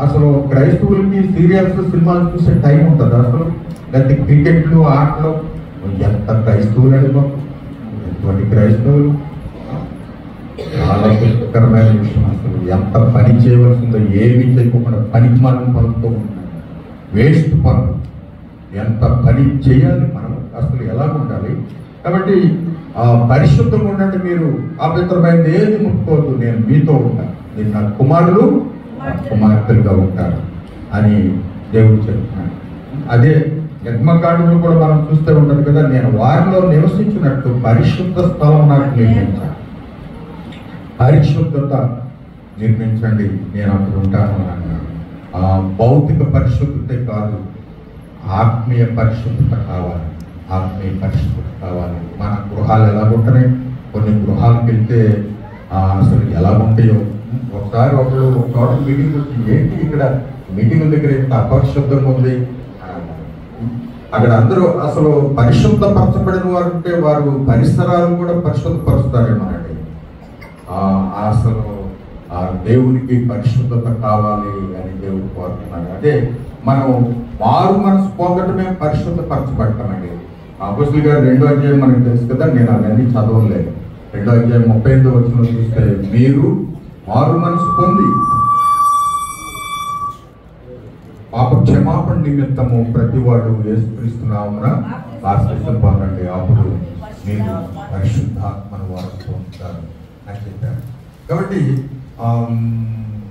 అసలు క్రైస్తవులకి సీరియల్స్ సినిమాలు చూసే టైం ఉంటుంది అసలు? లేకపోతే క్రికెట్లు ఆటలు, ఎంత క్రైస్తవులు అడిగారు, ఎటువంటి క్రైస్తవులు. చాలా దుఃఖకరమైన విషయం. అసలు ఎంత పని చేయవలసిందో ఏమీ చేయకుండా పనికి మనం పనులతో ఉంటున్నాం, వేస్ట్ పనులు. ఎంత పని చేయాలి మనం, అసలు ఎలా ఉండాలి? కాబట్టి పరిశుద్ధంగా ఉండండి, మీరు అపవిత్రమైనది ఏది ముట్టుకోవద్దు, నేను మీతో ఉంటాను, నేను నా కుమారులు కుమార్తెలుగా ఉంటారు అని దేవుడు చెప్తున్నాడు. అదే యజ్ఞకాండంలో కూడా మనం చూస్తూ ఉంటాం కదా, నేను వారిలో నివసించినట్టు పరిశుద్ధ స్థలం నాకు నిర్మించాను. పరిశుద్ధత నిర్మించండి, నేను అక్కడ ఉంటాను అన్నాడు. భౌతిక పరిశుద్ధతే కాదు, ఆత్మీయ పరిశుద్ధత కావాలి. మన గృహాలు ఎలా ఉంటున్నాయి, కొన్ని గృహాలకు వెళ్తే అసలు ఎలా ఉంటాయో. ఒకసారి ఒకరు ఒక చోట మీటింగ్ వచ్చి, ఏంటి ఇక్కడ మీటింగ్ దగ్గర ఎంత అపరిశుద్ధంగా ఉంది, అక్కడ అందరూ అసలు పరిశుద్ధపరచబడిన వారు ఉంటే వారు పరిసరాలు కూడా పరిశుద్ధపరుస్తారేమోనండి. అసలు ఆ దేవునికి పరిశుద్ధత కావాలి అని దేవుడు కోరుతున్నాడు. అదే మనం మారు మనసు పొందటమే పరిశుద్ధపరచబడతామండి. అపోస్తలుల గారు 2వ అధ్యాయం మనకు తెలుసు కదా, నేను అవన్నీ చదవలేదు. 2వ అధ్యాయం 35వ వచనం చూస్తే, మీరు మారు మనసు పొంది పాప క్షమాపణ నిమిత్తము ప్రతివాడు యేసుక్రీస్తునామమున బాప్తిసం పొందండి, అప్పుడు మీరు పరిశుద్ధాత్మను వారు పొందుతారు అని చెప్పారు. కాబట్టి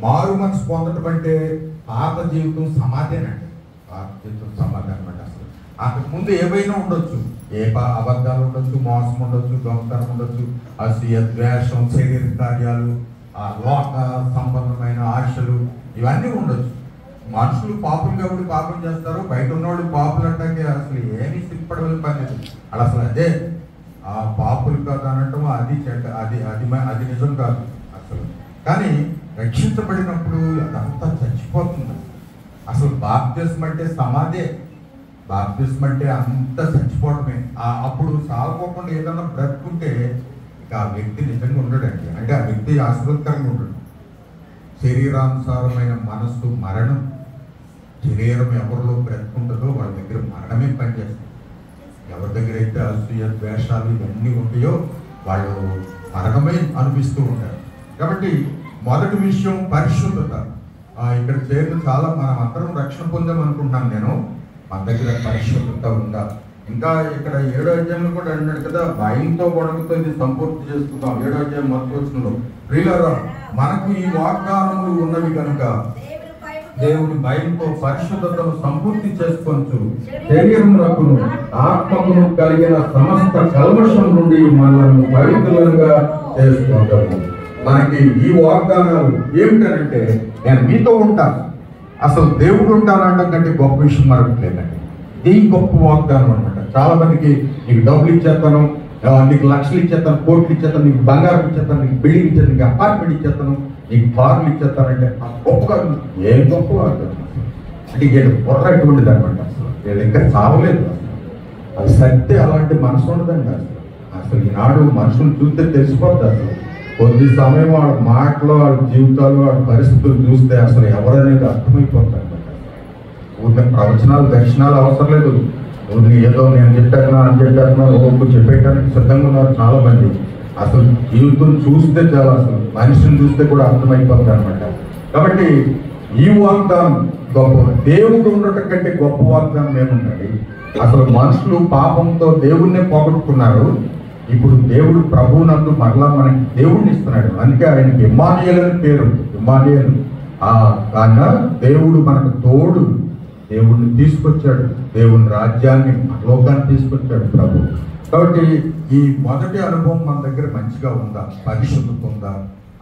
మారు మనసు పొందటం అంటే పాత జీవితం సమాధేనండి. పాత జీవితం సమాధి అనమాట. అసలు అంతకుముందు ఏవైనా ఉండొచ్చు, అబద్ధాలు ఉండొచ్చు, మోసం ఉండొచ్చు, దొంగతనం ఉండొచ్చు, అసూయ, ద్వేషం, శరీర కార్యాలు, లోక సంబంధమైన ఆశలు, ఇవన్నీ ఉండొచ్చు. మనుషులు పాపం కాబట్టి పాపం చేస్తారు, బయట ఉన్నవాళ్ళు పాపులు అంటే అసలు ఏమీ సిద్ధపడవలసిన పని లేదు. అసలు అదే ఆ పాపులు కాదు అనటం అది చెడ్డ, అది నిజం కాదు అసలు. కానీ రక్షించబడినప్పుడు అదంతా చచ్చిపోతుంది. అసలు బాప్తిస్మం అంటే సమాధే. బాప్తిస్మం అంటే అంతా చచ్చిపోవడమే. అప్పుడు సాగుకోకుండా ఏదన్నా బ్రతుకుంటే ఇక ఆ వ్యక్తి నిజంగా ఉండడండి. అంటే ఆ వ్యక్తి ఆశ్రదకరంగా ఉండడు. శరీరానుసారమైన మనస్సు మరణం. శరీరం ఎవరిలో బ్రతుకుంటుందో వాళ్ళ దగ్గర మరణమే పనిచేస్తుంది. ఎవరి దగ్గర అయితే అసూయ, ద్వేషాలు ఇవన్నీ ఉంటాయో వాళ్ళు మరణమే అనిపిస్తూ ఉంటారు. కాబట్టి మొదటి విషయం పరిశుద్ధత. ఇక్కడ చేరిన చాలా మనం అందరం రక్షణ పొందామనుకుంటున్నాను నేను. మన దగ్గర పరిశుద్ధత ఉందా? ఇంకా ఇక్కడ 7వ అధ్యాయంలో కూడా అన్నాడు కదా, భయంతో గొడవతో ఇది సంపూర్తి చేసుకుందాం. 7వ అధ్యాయం మొదటి వచనంలో, ప్రియులారా మనకు ఈ వాగ్దానములు ఉన్నవి కనుక దేవుని భయంతో పరిశుద్ధతను సంపూర్తి చేసుకొంచు శరీరమునకును ఆత్మకును కలిగిన సమస్త కల్మషం నుండి మనల్ని పవిత్రులుగా చేసుకుంటాము. మనకి ఈ వాగ్దానాలు ఏమిటనంటే, నేను మీతో ఉంటాను. అసలు దేవుడు ఉంటానంటాం కంటే గొప్ప విషయం మరొకటి లేదండి. ఇది గొప్ప వాగ్దానం అనమాట. చాలా మందికి నీకు డబ్బులు ఇచ్చేస్తాను, నీకు లక్షలు ఇచ్చేస్తాను, కోట్లు ఇచ్చేస్తాను, నీకు బంగారం ఇచ్చేస్తాను, నీకు బిల్డింగ్ ఇచ్చేస్తాను, నీకు అపార్ట్మెంట్ ఇచ్చేస్తాను, నీకు కార్లు ఇచ్చేస్తానంటే ఆ గొప్పగా ఏం గొప్ప వాగ్దానం అంటే వీళ్ళు బుర్ర ఎటువంటిది అనమాట. అసలు వీళ్ళు ఇంకా చావలేదు. అది సత్తే అలాంటి మనసు ఉండదండి. అసలు ఈనాడు మనుషులు చూస్తే తెలిసిపోద్ది. అసలు కొద్ది సమయం వాళ్ళ మాటలు, వాళ్ళ జీవితాలు, వాళ్ళ పరిస్థితులు చూస్తే అసలు ఎవరనేది అర్థమైపోతారు. ఊరికే ప్రవచనాలు, దర్శనాలు అవసరం లేదు. ఏదో నేను చెప్పాను అని చెప్పేయడానికి సిద్ధంగా ఉన్నారు చాలా మంది. అసలు జీవితం చూస్తే చాలా, అసలు మనిషిని చూస్తే కూడా అర్థమైపోతుంది అనమాట. కాబట్టి ఈ వాగ్దానం గొప్ప. దేవుడు ఉండటం కంటే గొప్ప వాగ్దానం ఏముందండి? అసలు మనుషులు పాపంతో దేవుణ్ణే పోగొట్టుకున్నారు. ఇప్పుడు దేవుడు ప్రభువునందు మరలా మనకి దేవుడిని ఇస్తున్నాడు. అందుకే ఆయనకి ఇమ్మానుయేలు అని పేరు. ఇమ్మానుయేలు కాన దేవుడు మనకు తోడు. దేవుడిని తీసుకొచ్చాడు, దేవుని రాజ్యాన్ని లోకాన్ని తీసుకొచ్చాడు ప్రభు. కాబట్టి ఈ మొదటి అనుభవం మన దగ్గర మంచిగా ఉందా? పరిశుద్ధత ఉందా?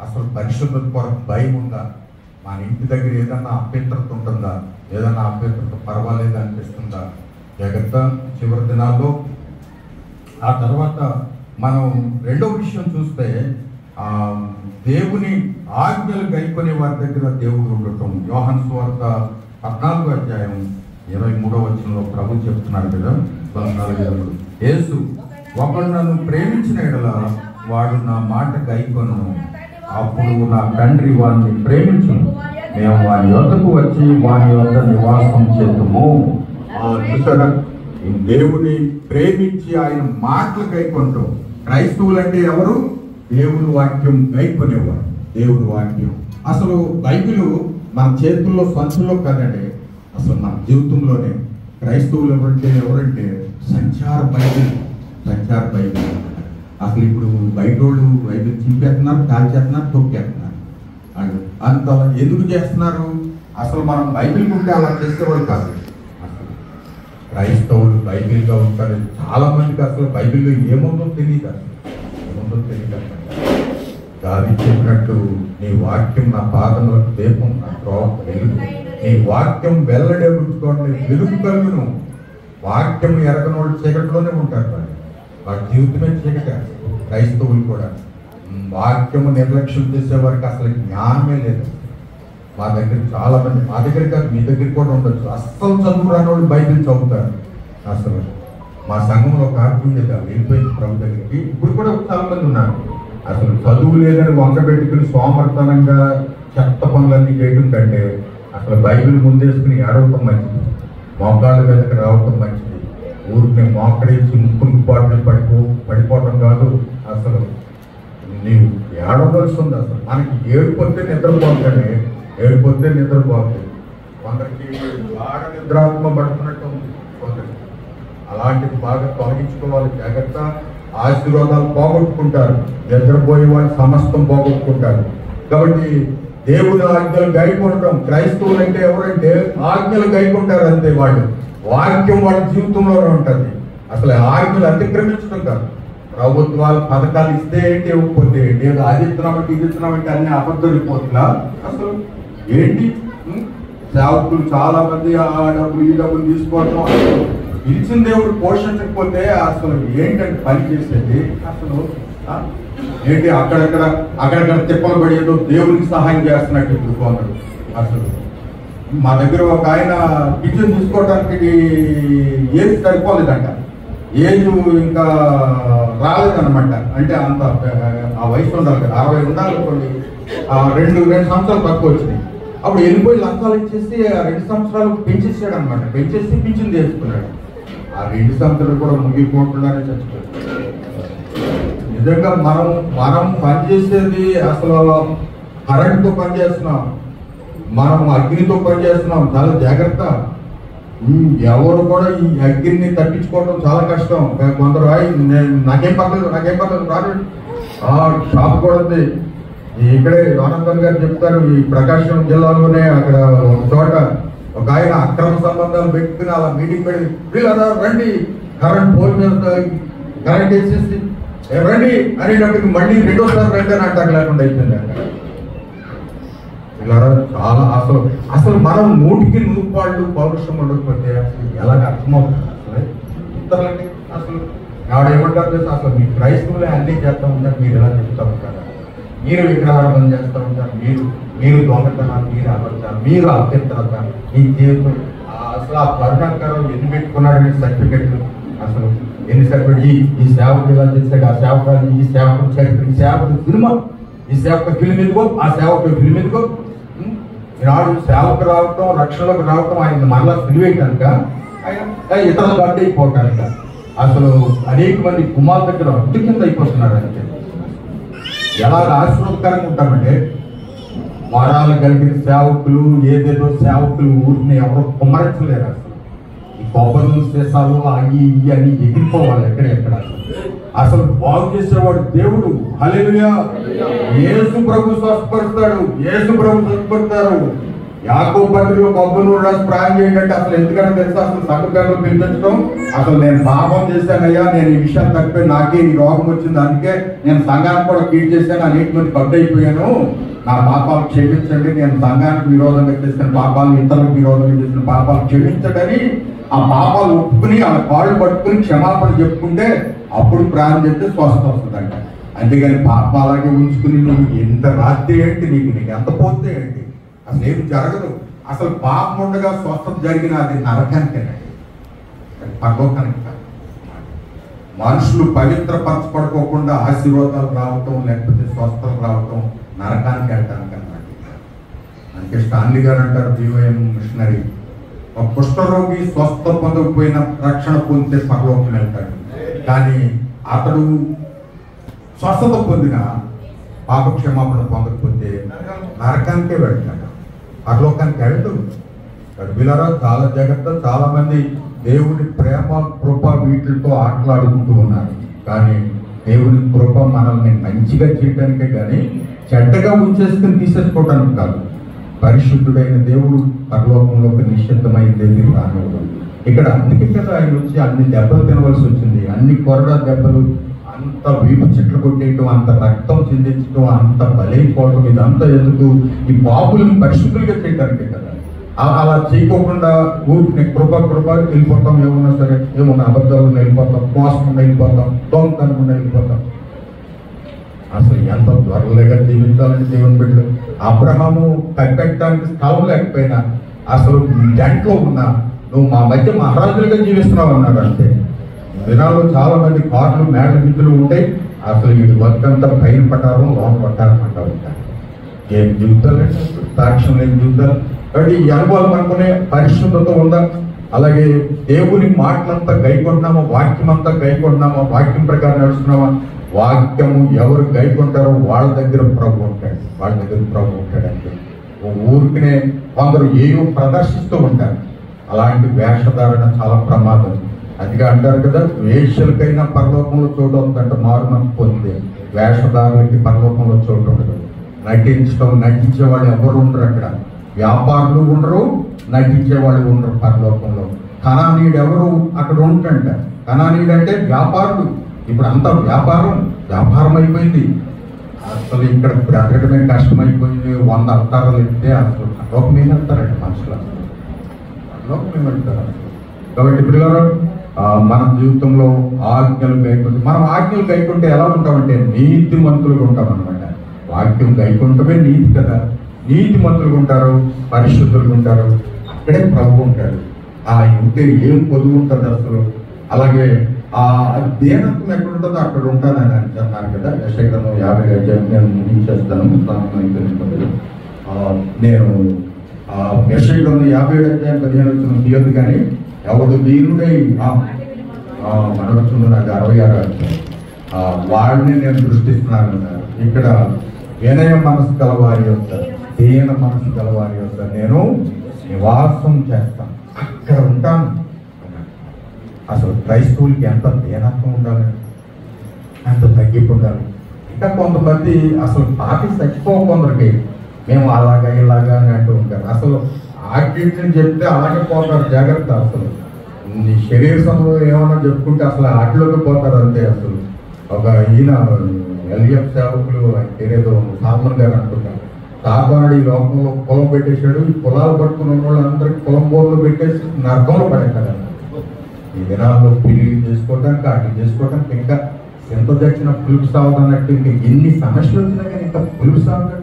అసలు పరిశుద్ధత కొరకు భయం ఉందా? మన ఇంటి దగ్గర ఏదన్నా అభ్యంతరత ఉంటుందా? ఏదన్నా అభ్యంతరత పర్వాలేదు అనిపిస్తుందా? జాగ్రత్త చివరి దినాల్లో. ఆ తర్వాత మనం రెండో విషయం చూస్తే, దేవుని ఆజ్ఞలు గైకొనే వారి దగ్గర దేవుడు ఉండటం. యోహాను సువార్త 14వ అధ్యాయం 23వ వచనంలో ప్రభు చెప్తున్నాడు కదా, 14 యేసు, ఒకడు నన్ను ప్రేమించిన యెడల వాడు నా మాట గైకొనును, అప్పుడు నా తండ్రి వాడిని ప్రేమించును, మేము వాని యొద్దకు వచ్చి వాని యొద్ద నివాసం చేద్దాము. చూసారా, దేవుని ప్రేమించి ఆయన మాటలు గైకొంటాం. క్రైస్తవులు అంటే ఎవరు? దేవుని వాక్యం గైకొనేవారు. దేవుని వాక్యం అసలు బైబిల్ మన చేతుల్లో, సంచుల్లో కాదండి, అసలు మన జీవితంలోనే. క్రైస్తవులు ఎవరంటే సంచార బైబిల్. సంచార బైబిల్ అసలు ఇప్పుడు బయట వాళ్ళు బైబిల్ చింపేస్తున్నారు, కాల్చేస్తున్నారు, తొక్కేస్తున్నారు. వాళ్ళు అంత ఎందుకు చేస్తున్నారు? అసలు మనం బైబిల్ ఉంటే అలా చేసేవాళ్ళు కాదు. అసలు క్రైస్తవులు బైబిల్గా ఉంటారు. చాలా మందికి అసలు బైబిల్లో ఏముందో తెలియదు. అసలు ఏముందో తెలియదు. దావీదు చెప్పినట్టు, నీ వాక్యం నా పాదములకు దీపం, నా త్రోవకు వెలుగు. నీ వాక్యం వెల్లడే ఉంచుకోండి, వెలుగు కలుగును. వాక్యం ఎరగనోళ్ళు చీకటిలోనే ఉంటారు. వాళ్ళ జీవితమే చీకటి. క్రైస్తవులు కూడా వాక్యము నిర్లక్ష్యం చేసేవారికి అసలు జ్ఞానమే లేదు. మా దగ్గర చాలా మంది, మా దగ్గర కాదు మీ దగ్గర కూడా ఉండొచ్చు, అస్సలు చదువు రాని వాళ్ళు బైబిల్ చదువుతారు. అసలు మా సంఘంలో ఒక ఆర్తి ఉండేది, వెళ్ళిపోయింది ప్రభు దగ్గరికి. ఇప్పుడు కూడా చాలా మంది ఉన్నారు. అసలు చదువు లేదని వంక పెట్టుకుని సోమర్థనంగా చెత్త పనులన్నీ చేయడం కంటే అసలు బైబిల్ ముందేసుకుని ఏడవటం మంచిది, మోకాళ్ళ మీదకి రావటం మంచిది. ఊరికి మోకడేసి ముక్కులు పాటలు పడిపోవటం కాదు. అసలు నీవు ఏడవలసి ఉంది. అసలు మనకి ఏడుపోతే నిద్రపోతానే, ఏడిపోతే నిద్రపోతుంది. కొందరికి బాగా నిద్రాత్మ పడుతున్నట్టు ఉంది కొందరికి. అలాంటిది బాగా తొలగించుకోవాలి. జాగ్రత్త. ఆశీర్వాదాలు పోగొట్టుకుంటారు, నిద్రపోయే వాళ్ళు సమస్తం పోగొట్టుకుంటారు. కాబట్టి దేవుని ఆజ్ఞలు గైకొనడం. క్రైస్తవులు అంటే ఎవరంటే ఆజ్ఞలు గైకొంటారు అంతే. వాళ్ళు వాక్యం వాళ్ళ జీవితంలోనే ఉంటుంది. అసలు ఆజ్ఞలు అతిక్రమించడం కాదు. ప్రభుత్వాలు పథకాలు ఇస్తే ఏంటి, ఇవ్వకపోతే ఏంటి, అది ఇస్తున్నామంటే ఇది ఇస్తున్నామంటే అన్ని అబద్ధమైపోతున్నా. అసలు ఏంటి సేవకులు చాలా మంది ఆ డబ్బులు ఈ డబ్బులు తీసుకోవడం, పిలిచిన దేవుడు పోషించకపోతే అసలు ఏంటంటే పని చేసేది. అసలు ఏంటి అక్కడక్కడ తిప్పలు పడి ఏదో దేవునికి సహాయం చేస్తున్నట్టు చెప్పుకున్నాడు. అసలు మా దగ్గర ఒక ఆయన పింఛన్ తీసుకోవడానికి ఏజ్ సరిపోలేదంట. ఏజ్ ఇంకా రాలేదన్నమాట. అంటే అంత ఆ వయసు ఉండాలి కదా, 60 ఉండాలనుకోండి. 2 సంవత్సరాలు తక్కువ వచ్చినాయి. అప్పుడు వెళ్ళిపోయి లంచాలు ఇచ్చేసి ఆ 2 సంవత్సరాలు పెంచేసాడు అనమాట. పెంచేసి పింఛన్ చేసుకున్నాడు. ఆ 2 సంవత్సరాలు కూడా ముగిపోకుండానే చచ్చిపోయాడు. నిజంగా మనం పనిచేసేది అసలు కరెంట్తో పనిచేస్తున్నాం, మనం అగ్నితో పనిచేస్తున్నాం. చాలా జాగ్రత్త. ఎవరు కూడా ఈ అగ్నిని తప్పించుకోవడం చాలా కష్టం. కొందరు నాకేం పర్లేదు రాదు షాప్ కూడా ఉంది. ఇక్కడే ఆనందన్ గారు చెప్తారు, ఈ ప్రకాశం జిల్లాలోనే అక్కడ ఒక చోట ఒక ఆయన అక్రమ సంబంధాలు పెట్టుకుని అలా మీటింగ్ పెట్టి వీళ్ళ రండి కరెంట్ పోల్ మీద కరెంట్ వేసేసి రండి అనేటప్పటికి మళ్ళీ 2వ సారి రండి అని అంటాక లేకుండా అయిపోయింది అక్కడ. ఇలా చాలా అసలు మనం 100కి 100 పౌరుషం ఉండకపోతే అసలు ఎలాగ అర్థమవుతుంది. అసలు అసలు ఆవిడేమంటారు, అసలు మీ క్రైస్తవులే అన్నీ చేస్తూ ఉంటారు, మీరు ఎలా చెప్తూ ఉంటారు, మీరు విగ్రహారాధన చేస్తూ ఉంటారు, మీరు దొంగతనాలు, మీరు అబద్ధాలు, మీరు అభ్యంతరత, ఈ జీవితం అసలు ఆ కరుణాకరం ఎన్ని పెట్టుకున్నాడు సర్టిఫికెట్లు. అసలు ఎన్ని సర్టిఫికెట్, ఈ సేవకు ఇలా చేశాడు, ఆ సేవకు ఈ సేవకు సినిమా, ఈ సేవకు ఫిల్మ్ ఎందుకో, ఆ సేవకు ఫిల్మ్ ఎందుకో. ఈనాడు సేవకు రావటం, రక్షణలోకి రావటం ఆయన మరలా సిలివేయటానిక, ఆయన ఇతరులకు అడ్డైపోవటానిక. అసలు అనేక మంది కుమార్ దగ్గర అడ్డు కింద అయిపోతున్నారు. అంటే ఎలా ఆశీర్వాదకరంగా ఉంటామంటే వరాలు కలిగిన సేవకులు, ఏదేదో సేవకులు ఊరిని ఎవరో కుమ్మరించలేరు. అసలు ఈ కొబ్బరి శేషాలు అవి ఇవి అని ఎగిరిపోవాలి ఎక్కడెక్కడ. అసలు బాగు చేసేవాడు దేవుడు. హల్లెలూయా. యేసు ప్రభు స్వస్థపరుస్తాడు, యేసు ప్రభు స్వస్థపడతారు. యాకోబు పత్రికలో కొబ్బరి నూనె రాసి ప్రాయం చేయండి. అసలు ఎందుకంటే తెలుసా, అసలు సంఘకారులు పిలిపించడం, అసలు నేను పాపం చేశానయ్యా, నేను ఈ విషయాన్ని తప్పిపోయి నాకే ఈ రోగం వచ్చింది, అందుకే నేను సంఘానికి కూడా కీడ్ చేశాను, అనేక మంది బద్దయిపోయాను, నా పాపాలు క్షమించండి, నేను సంఘానికి విరోధంగా చేసిన పాపాలు, ఇతరులకు విరోధంగా చేసిన పాపాలు క్షమించడని ఆ పాపాలు ఒప్పుకుని ఆ కాళ్ళు పట్టుకుని క్షమాపణ చెప్పుకుంటే అప్పుడు ప్రాణం చెప్తే స్వస్థత వస్తుందంట. అంతేగాని పాపాలాగే ఉంచుకుని నువ్వు ఎంత రాత్రి ఏంటి, నీకు ఎంత పోతే ఏంటి, అసలు ఏమి జరగదు. అసలు పాపం ఉండగా స్వస్థత జరిగిన అది నరకానికేనండి, పరలోకానికి కాదు. మనుషులు పవిత్రపరచబడుకోకుండా ఆశీర్వాదాలు రావటం, లేకపోతే స్వస్థతలు రావటం నరకానికి వెళ్ళటానికి అన్నమాట. అందుకే స్టాన్లీ గారు అంటారు, BOM మిషనరీ, ఒక కుష్ఠరోగి స్వస్థ పొందకపోయిన రక్షణ పొందితే పరలోకం వెళ్తాడు, కానీ అతడు స్వస్థత పొందిన పాపక్షమాపణ పొందకపోతే నరకానికే వెళ్తాడు, పరలోకానికి వెళ్తూ. వీళ్ళరా చాలా జాగ్రత్త. చాలా మంది దేవుని ప్రేమ కృప వీటితో ఆటలాడుకుంటూ ఉన్నారు. కానీ దేవుని కృప మనల్ని మంచిగా చేయడానికే కానీ చెడ్డగా ఉంచేసుకుని తీసేసుకోవడానికి కాదు. పరిశుద్ధుడైన దేవుడు పరలోకంలోకి నిశ్చితమైంది రానివ్వడు. ఇక్కడ అందుకే కదా ఆయన వచ్చి అన్ని దెబ్బలు తినవలసి వచ్చింది, అన్ని కొరడా దెబ్బలు, అంత వీపు చెట్లు కొట్టేయటం, అంత రక్తం చిందించడం, అంత బలైపోవడం, ఇదంతా ఎందుకు? ఈ పాపులను పరిశుద్ధులుగా చేయడానికే కదా. అలా చేయకోకుండా ఊరికి కృప వెళ్ళిపోతాం, ఏమన్నా సరే, ఏమన్నా అబద్ధాలు వెళ్ళిపోతాం, మోసం వెళ్ళిపోతాం, దొంగతనం వెళ్ళిపోతాం. అసలు ఎంత త్వరలేగా జీవించాలని దేవుని బిడ్డలు. అబ్రహాము కట్టడానికి స్థలం లేకపోయినా అసలు జంట్లో ఉన్నా నువ్వు మా మధ్య మహారాజులుగా జీవిస్తున్నావు అన్నాడు. అంటే దినాల్లో చాలా మంది కార్లు మేడ మిత్రులు ఉంటాయి, అసలు వీటి వర్కంతా పైన పట్టారు, లోన్ పట్టారు అంటూ ఉంటారు. ఏం జీవితాలు, సాక్ష్యం లేని జీవితాలు. కాబట్టి ఈ అనుభవాలు అనుకునే పరిశుద్ధత ఉందా, అలాగే దేవుని మాటలంతా గైకొంటున్నామా, వాక్యం అంతా గైకొంటున్నామా, వాక్యం ప్రకారం నడుస్తున్నామా. వాక్యము ఎవరు గైకొంటారో వాళ్ళ దగ్గర ప్రభు ఉంటాడు, వాళ్ళ దగ్గర ప్రభు ఉంటాడంటే. ఊరికినే కొందరు ఏవో ప్రదర్శిస్తూ ఉంటారు. అలాంటి వేషధారణ చాలా ప్రమాదం. అందుకే అంటారు కదా, వేషలకైనా పరలోకంలో చోటు ఉందంటే మారు మనసు పొందితే వేషధారులకి పరలోకంలో చోటు ఉండదు. నటించే వాళ్ళు ఎవరు ఉండరు అక్కడ. వ్యాపారులు ఉండరు, నటించే వాళ్ళు ఉండరు పరలోకంలో. కనానీయుడు ఎవరు అక్కడ ఉంటంట. కనానీయుడు అంటే వ్యాపారులు. ఇప్పుడు అంతా వ్యాపారం అయిపోయింది. అసలు ఇక్కడ బ్రతకడమే కష్టమైపోయింది. 100 అవతారాలు ఇస్తే అసలు పరలోకం ఏం వెళ్తారంట మనుషులు, పరలోకం ఏం వెళ్తారు. కాబట్టి పిల్లలు మన జీవితంలో ఆజ్ఞలు గైకుంటే, మనం ఆజ్ఞలు గైకుంటే ఎలా ఉంటామంటే నీతిమంతులుగా ఉంటాం అనమాట. వాక్యం గైకుంటమే నీతి కదా. నీతిమంతులుగా ఉంటారు, పరిశుద్ధులుగా ఉంటారు. అక్కడే ప్రభు ఉంటాడు. ఉంటే ఏం పొదుగు ఉంటుంది అసలు. అలాగే దేనత్వం ఎక్కడ ఉంటుందో అక్కడ ఉంటానని అన్నారు కదా. యెషయా గ్రంథం 50 అధ్యాయం నేను ముగించేస్తాను. నేను యెషయా గ్రంథం 57 అధ్యాయం 15 వచనం తీయదు కానీ, ఎవడు వీరుడై మనవచ్చుండు నాకు 66 అధ్యాయం వాడిని నేను దృష్టిస్తున్నాను అన్నారు. ఇక్కడ వినయ మనసు గలవారి యొక్క, దీన మనసు గలవారి యొక్క నేను నివాసం చేస్తాను, అక్కడ ఉంటాను. అసలు క్రైస్తవులకి ఎంత దీనత్వం ఉండాలి, ఎంత తగ్గింపు ఉండాలి. ఇంకా కొంతమంది అసలు పార్టీ చచ్చిపోకుందరికి మేము అలాగా ఇలాగా అని అంటూ ఉంటారు. అసలు ఆజ్ఞని చెప్తే అలాగే పోతారు. జాగ్రత్త. అసలు నీ శరీర సమయంలో ఏమన్నా చెప్పుకుంటే అసలు ఆటలోకి పోతారు అంతే. అసలు ఒక ఈయన ఎల్ఎఫ్ సేవకులు ఏదో సాల్మన్ గారు అనుకుంటారు. సాల్మనుడు ఈ లోకంలో పొలం పెట్టేశాడు. ఈ పొలాలు పట్టుకున్న వాళ్ళందరికీ పొలం బోర్లు పెట్టేసి నరకంలో పడేశాడు. ఈ దినాల్లో పెళ్లి చేసుకోవడానికి, అట్లా చేసుకోవడానికి ఇంకా ఎంత తెచ్చిన పులుపు సాగుతున్నట్టు ఇంకా ఎన్ని సమస్యలు వచ్చినా కానీ ఇంకా పులుపు సాగుతుంది.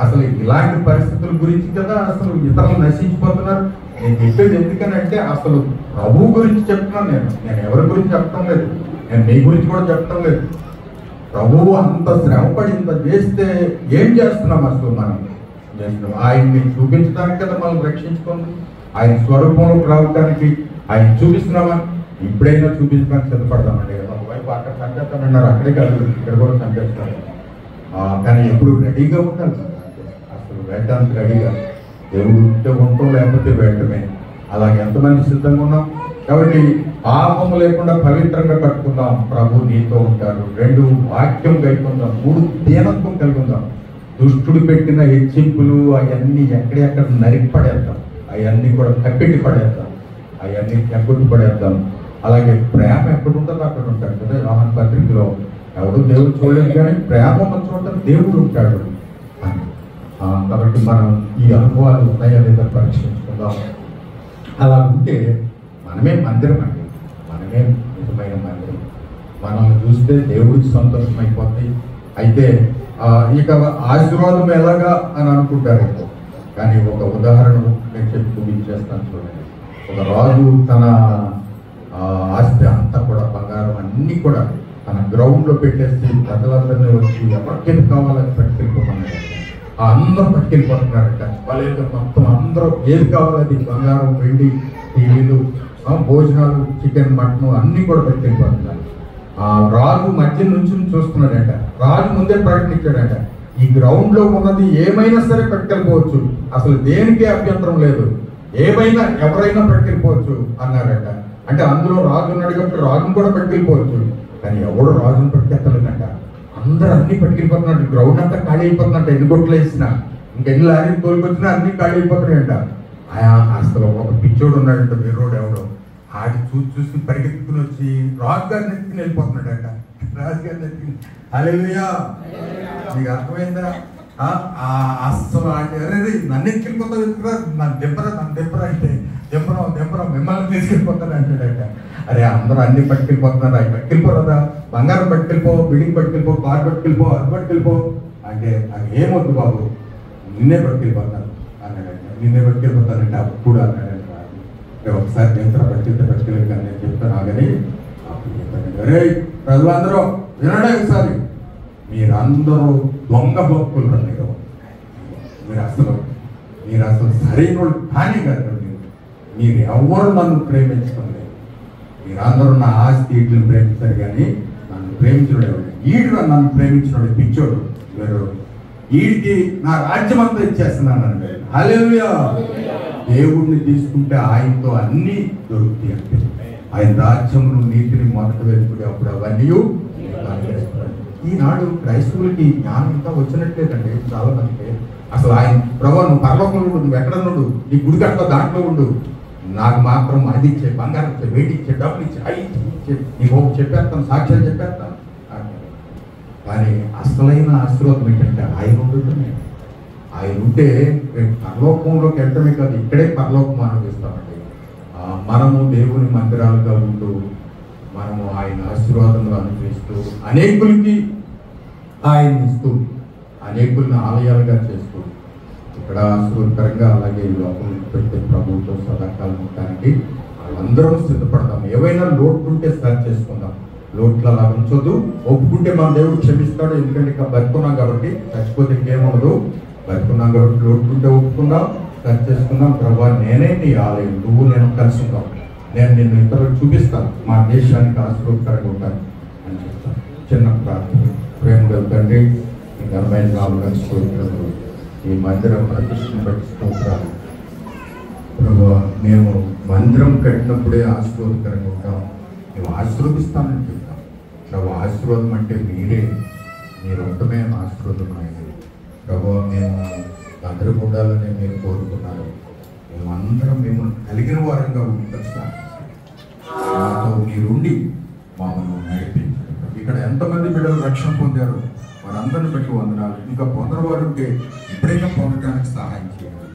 అసలు ఇలాంటి పరిస్థితుల గురించి కదా అసలు ఇతరులు నశించిపోతున్నారు. నేను చెప్పేది ఎందుకనంటే అసలు ప్రభు గురించి చెప్తున్నాను. నేను ఎవరి గురించి చెప్పడం లేదు, నేను మీ గురించి కూడా చెప్పడం లేదు. ప్రభువు అంత శ్రమపడి ఇంత చేస్తే ఏం చేస్తున్నాం అసలు మనం చేస్తున్నాం? ఆయన్ని చూపించడానికి కదా మనం రక్షించుకోండి. ఆయన స్వరూపంలోకి రావడానికి ఆయన చూపిస్తున్నామా? ఇప్పుడైనా చూపించడానికి సిద్ధపడదామండి. ఒకవైపు అక్కడ చంపేస్తానన్నారు, అక్కడే కాదు ఇక్కడ కూడా చంపేస్తారు. కానీ ఎప్పుడు రెడీగా ఉండాలి కదా. అసలు వేయటానికి రెడీగా దేవుడు ఉంటే ఉంటాం, లేకపోతే వేయటమే. అలాగే ఎంతమంది సిద్ధంగా ఉన్నాం. కాబట్టి పాపము లేకుండా పవిత్రంగా కట్టుకుందాం. ప్రభు నీతో ఉంటారు. 2 వాక్యం కలుగుకుందాం. 3 దీనత్వం కలుగుందాం. దుష్టుడు పెట్టిన హెచ్చింపులు అవన్నీ ఎక్కడెక్కడ నరికి పడేద్దాం. అవన్నీ కూడా కప్పెట్టి పడేద్దాం. అవన్నీ ఎగ్గొట్టు పడేద్దాం. అలాగే ప్రేమ ఎక్కడ ఉంటుందో అక్కడ ఉంటాడు కదా. యోహాను పత్రికలో ఎవరు దేవుడు చూడలేదు కానీ ప్రేమ ఉన్న చోట దేవుడు ఉంటాడు అని. కాబట్టి మనం ఈ అనుభవాలు ఉన్నాయా లేదా పరీక్షించుకుందాం. అలా ఉంటే మనమే మందిరం అండి, మనమే నిజమైన మందిరం. మనల్ని చూస్తే దేవుడికి సంతోషం అయిపోద్ది. అయితే ఇక ఆశీర్వాదం ఎలాగా అని అనుకుంటారు. కానీ ఒక ఉదాహరణ నేను చెప్పి చూపించేస్తాను చూడండి. ఒక రాజు తన ఆస్తి అంతా కూడా బంగారం అన్నీ కూడా తన గ్రౌండ్లో పెట్టేసి ప్రజలందరినీ వచ్చి ఎవరికేది కావాలని పట్టుకెళ్ళిపోతున్నాడు. అందరూ పట్టుకెళ్ళిపోతున్నారట. వాళ్ళు మొత్తం అందరూ ఏది కావాలది బంగారం, వెండి, టీవీలు, భోజనాలు, చికెన్, మటన్ అన్నీ కూడా పట్టుకెళ్ళిపోతున్నారు. రాజు మధ్య నుంచి చూస్తున్నాడట. రాజు ముందే ప్రకటించాడట, ఈ గ్రౌండ్ లో ఉన్నది ఏమైనా సరే పట్టుకెళ్ళిపోవచ్చు, అసలు దేనికి అభ్యంతరం లేదు, ఏమైనా ఎవరైనా పట్టుకెళ్ళిపోవచ్చు అన్నారట. అంటే అందులో రాజు ఉన్నాడు కాబట్టి రాజును కూడా పట్టుకెళ్ళిపోవచ్చు. కానీ ఎవడు రాజును పట్టుకెత్తలేదంట. అందరూ అన్ని పట్టుకెళ్ళిపోతున్నాడు. గ్రౌండ్ అంతా ఖాళీ అయిపోతుందంట. ఎన్ని గొట్లు వేసినా, ఇంకెన్ని లారీలు తోలుకొచ్చినా అన్ని ఖాళీ అయిపోతున్నాయంట. అసలు ఒక పిచ్చోడు ఉన్నాడంట, వీరోడు ఎవడో. ఆడి చూసి పరిగెత్తుకుని వచ్చి రాజుగారిని ఎత్తుకుని వెళ్ళిపోతున్నాడంట. రాజుగారిని ఎత్తుకుని హల్లెలూయా. నీకు అర్థమైందా? అసలు అరే నన్ను ఎత్తుకెళ్ళిపోతావు, ఎత్తుకురా, నన్ను దెబ్బరా అంటే దెబ్బరం మిమ్మల్ని తీసుకెళ్ళిపోతాను అంటాడట. అరే అందరూ అన్ని పట్టుకెళ్ళిపోతున్నారు, అవి పట్టుకెళ్ళిపోదా, బంగారం పట్టుకెళ్ళిపో, బిల్డింగ్ పట్టుకెళ్ళిపో, కార్ పట్టుకెళ్ళిపో, అది పట్టుకెళ్ళిపో అంటే అది ఏమొద్దు బాబు, నిన్నే పట్టుకెళ్ళిపోతాను అన్నాడట. నిన్నే పట్టుకెళ్ళిపోతానంటే అప్పుడు అన్నాడంట. ఒకసారి నియంత్ర పట్టుకెళ్ళి కానీ నేను చెప్తాను ఆగని. అరే ప్రజలందరూ వినడే ఒకసారి, మీరందరూ దొంగ భక్తులు రండి. మీరు అసలు సరైన వాళ్ళు కానీ కాదు. మీరు ఎవరు నన్ను ప్రేమించడం లేదు. మీరందరూ నా ఆస్తి వీటిని ప్రేమిస్తారు కానీ నన్ను ప్రేమించడం ఎవరు? ఈడు నన్ను ప్రేమించినోడు పిచ్చోడు. మీరు వీడికి నా రాజ్యం అంతా ఇచ్చేస్తున్నానండి. హల్లెలూయా. దేవుడిని తీసుకుంటే ఆయనతో అన్నీ దొరుకుతాయి అంటే ఆయన రాజ్యమును నీతిని మొదట వెతుకునే అప్పుడు అవన్నీ ఈనాడు క్రైస్తవులకి జ్ఞానం ఇంకా వచ్చినట్లేదండి చాలా మందికి. అసలు ఆయన ప్రభు నువ్వు పరలోకంలో ఉండు, నువ్వు ఎక్కడ ఉండు, నీ గుడి కట్ట దాంట్లో ఉండు, నాకు మాత్రం అది ఇచ్చే, బంగారం ఇచ్చే, వెయిట్ ఇచ్చే, డబ్బులు ఇచ్చే, అవి ఇచ్చే, నీకు చెప్పేస్తాను, సాక్ష్యాలు చెప్పేస్తాను. కానీ అసలైన ఆశీర్వాదం ఏంటంటే ఆయన ఉండుతున్నాయి. ఆయన ఉంటే పరలోకంలోకి వెళ్ళటమే కాదు, ఇక్కడే పరలోకం అనుభవిస్తామండి. మనము దేవుని మందిరాలుగా ఉంటూ మనము ఆయన ఆశీర్వాదంలో అనుభవిస్తూ అనేకులకి ఆయన ఇస్తూ అనేకుల్ని ఆలయాలుగా చేస్తూ ఇక్కడ ఆశీర్వదకరంగా అలాగే ఈ లోపల పెట్టే ప్రభుత్వం సదాకాలం ఉండడానికి వాళ్ళందరం సిద్ధపడదాం. ఏవైనా లోటు ఉంటే సరి చేసుకుందాం, లోట్లు అలా ఉంచొద్దు. ఒప్పుకుంటే మన దేవుడు క్షమిస్తాడు, ఎందుకంటే ఇంకా బతుకున్నాం కాబట్టి, చచ్చిపోతే ఇంకేమఉండదు. బతుకున్నాం కాబట్టి లోటు ఉంటే ఒప్పుకుందాం, సరి చేసుకుందాం. ప్రభా నేనే నీ ఆలయం, నువ్వు నేను కలిసి ఉందాం, నేను నిన్ను ఇతరులకు చూపిస్తాను, మా దేశానికి ఆశీర్వదకరంగా ఉంటాను అని చెప్తాను. చిన్న ప్రార్థన. ప్రేమ తండ్రి, ఈ ఘనమైన నాలుగు స్తోత్రాలు, ఈ మందిరం ప్రతిష్టను బట్టి స్తోత్రాలు. ప్రభు మేము మందిరం కట్టినప్పుడే ఆశీర్వాదకరంగా ఉంటాం, మేము ఆశీర్వదిస్తానని చెప్తాం. ప్రభు ఆశీర్వాదం అంటే మీరే, మీరు ఉండటమే ఆశీర్వాదం అయింది. ప్రభు మేము అందరూ ఉండాలని మీరు కోరుకున్నారు. మేమందరం మిమ్మల్ని కలిగిన వారంగా ఉంటాం సార్. మాతో మీరుండి మమ్మల్ని నడిపించారు. ఇక్కడ ఎంతమంది బిడ్డలు రక్షణ పొందారు, వారందరిని బట్టి వందనాలు. ఇంకా పొందని వారు ఉంటే ఇప్పుడైనా పొందడానికి సహాయం చేయాలి.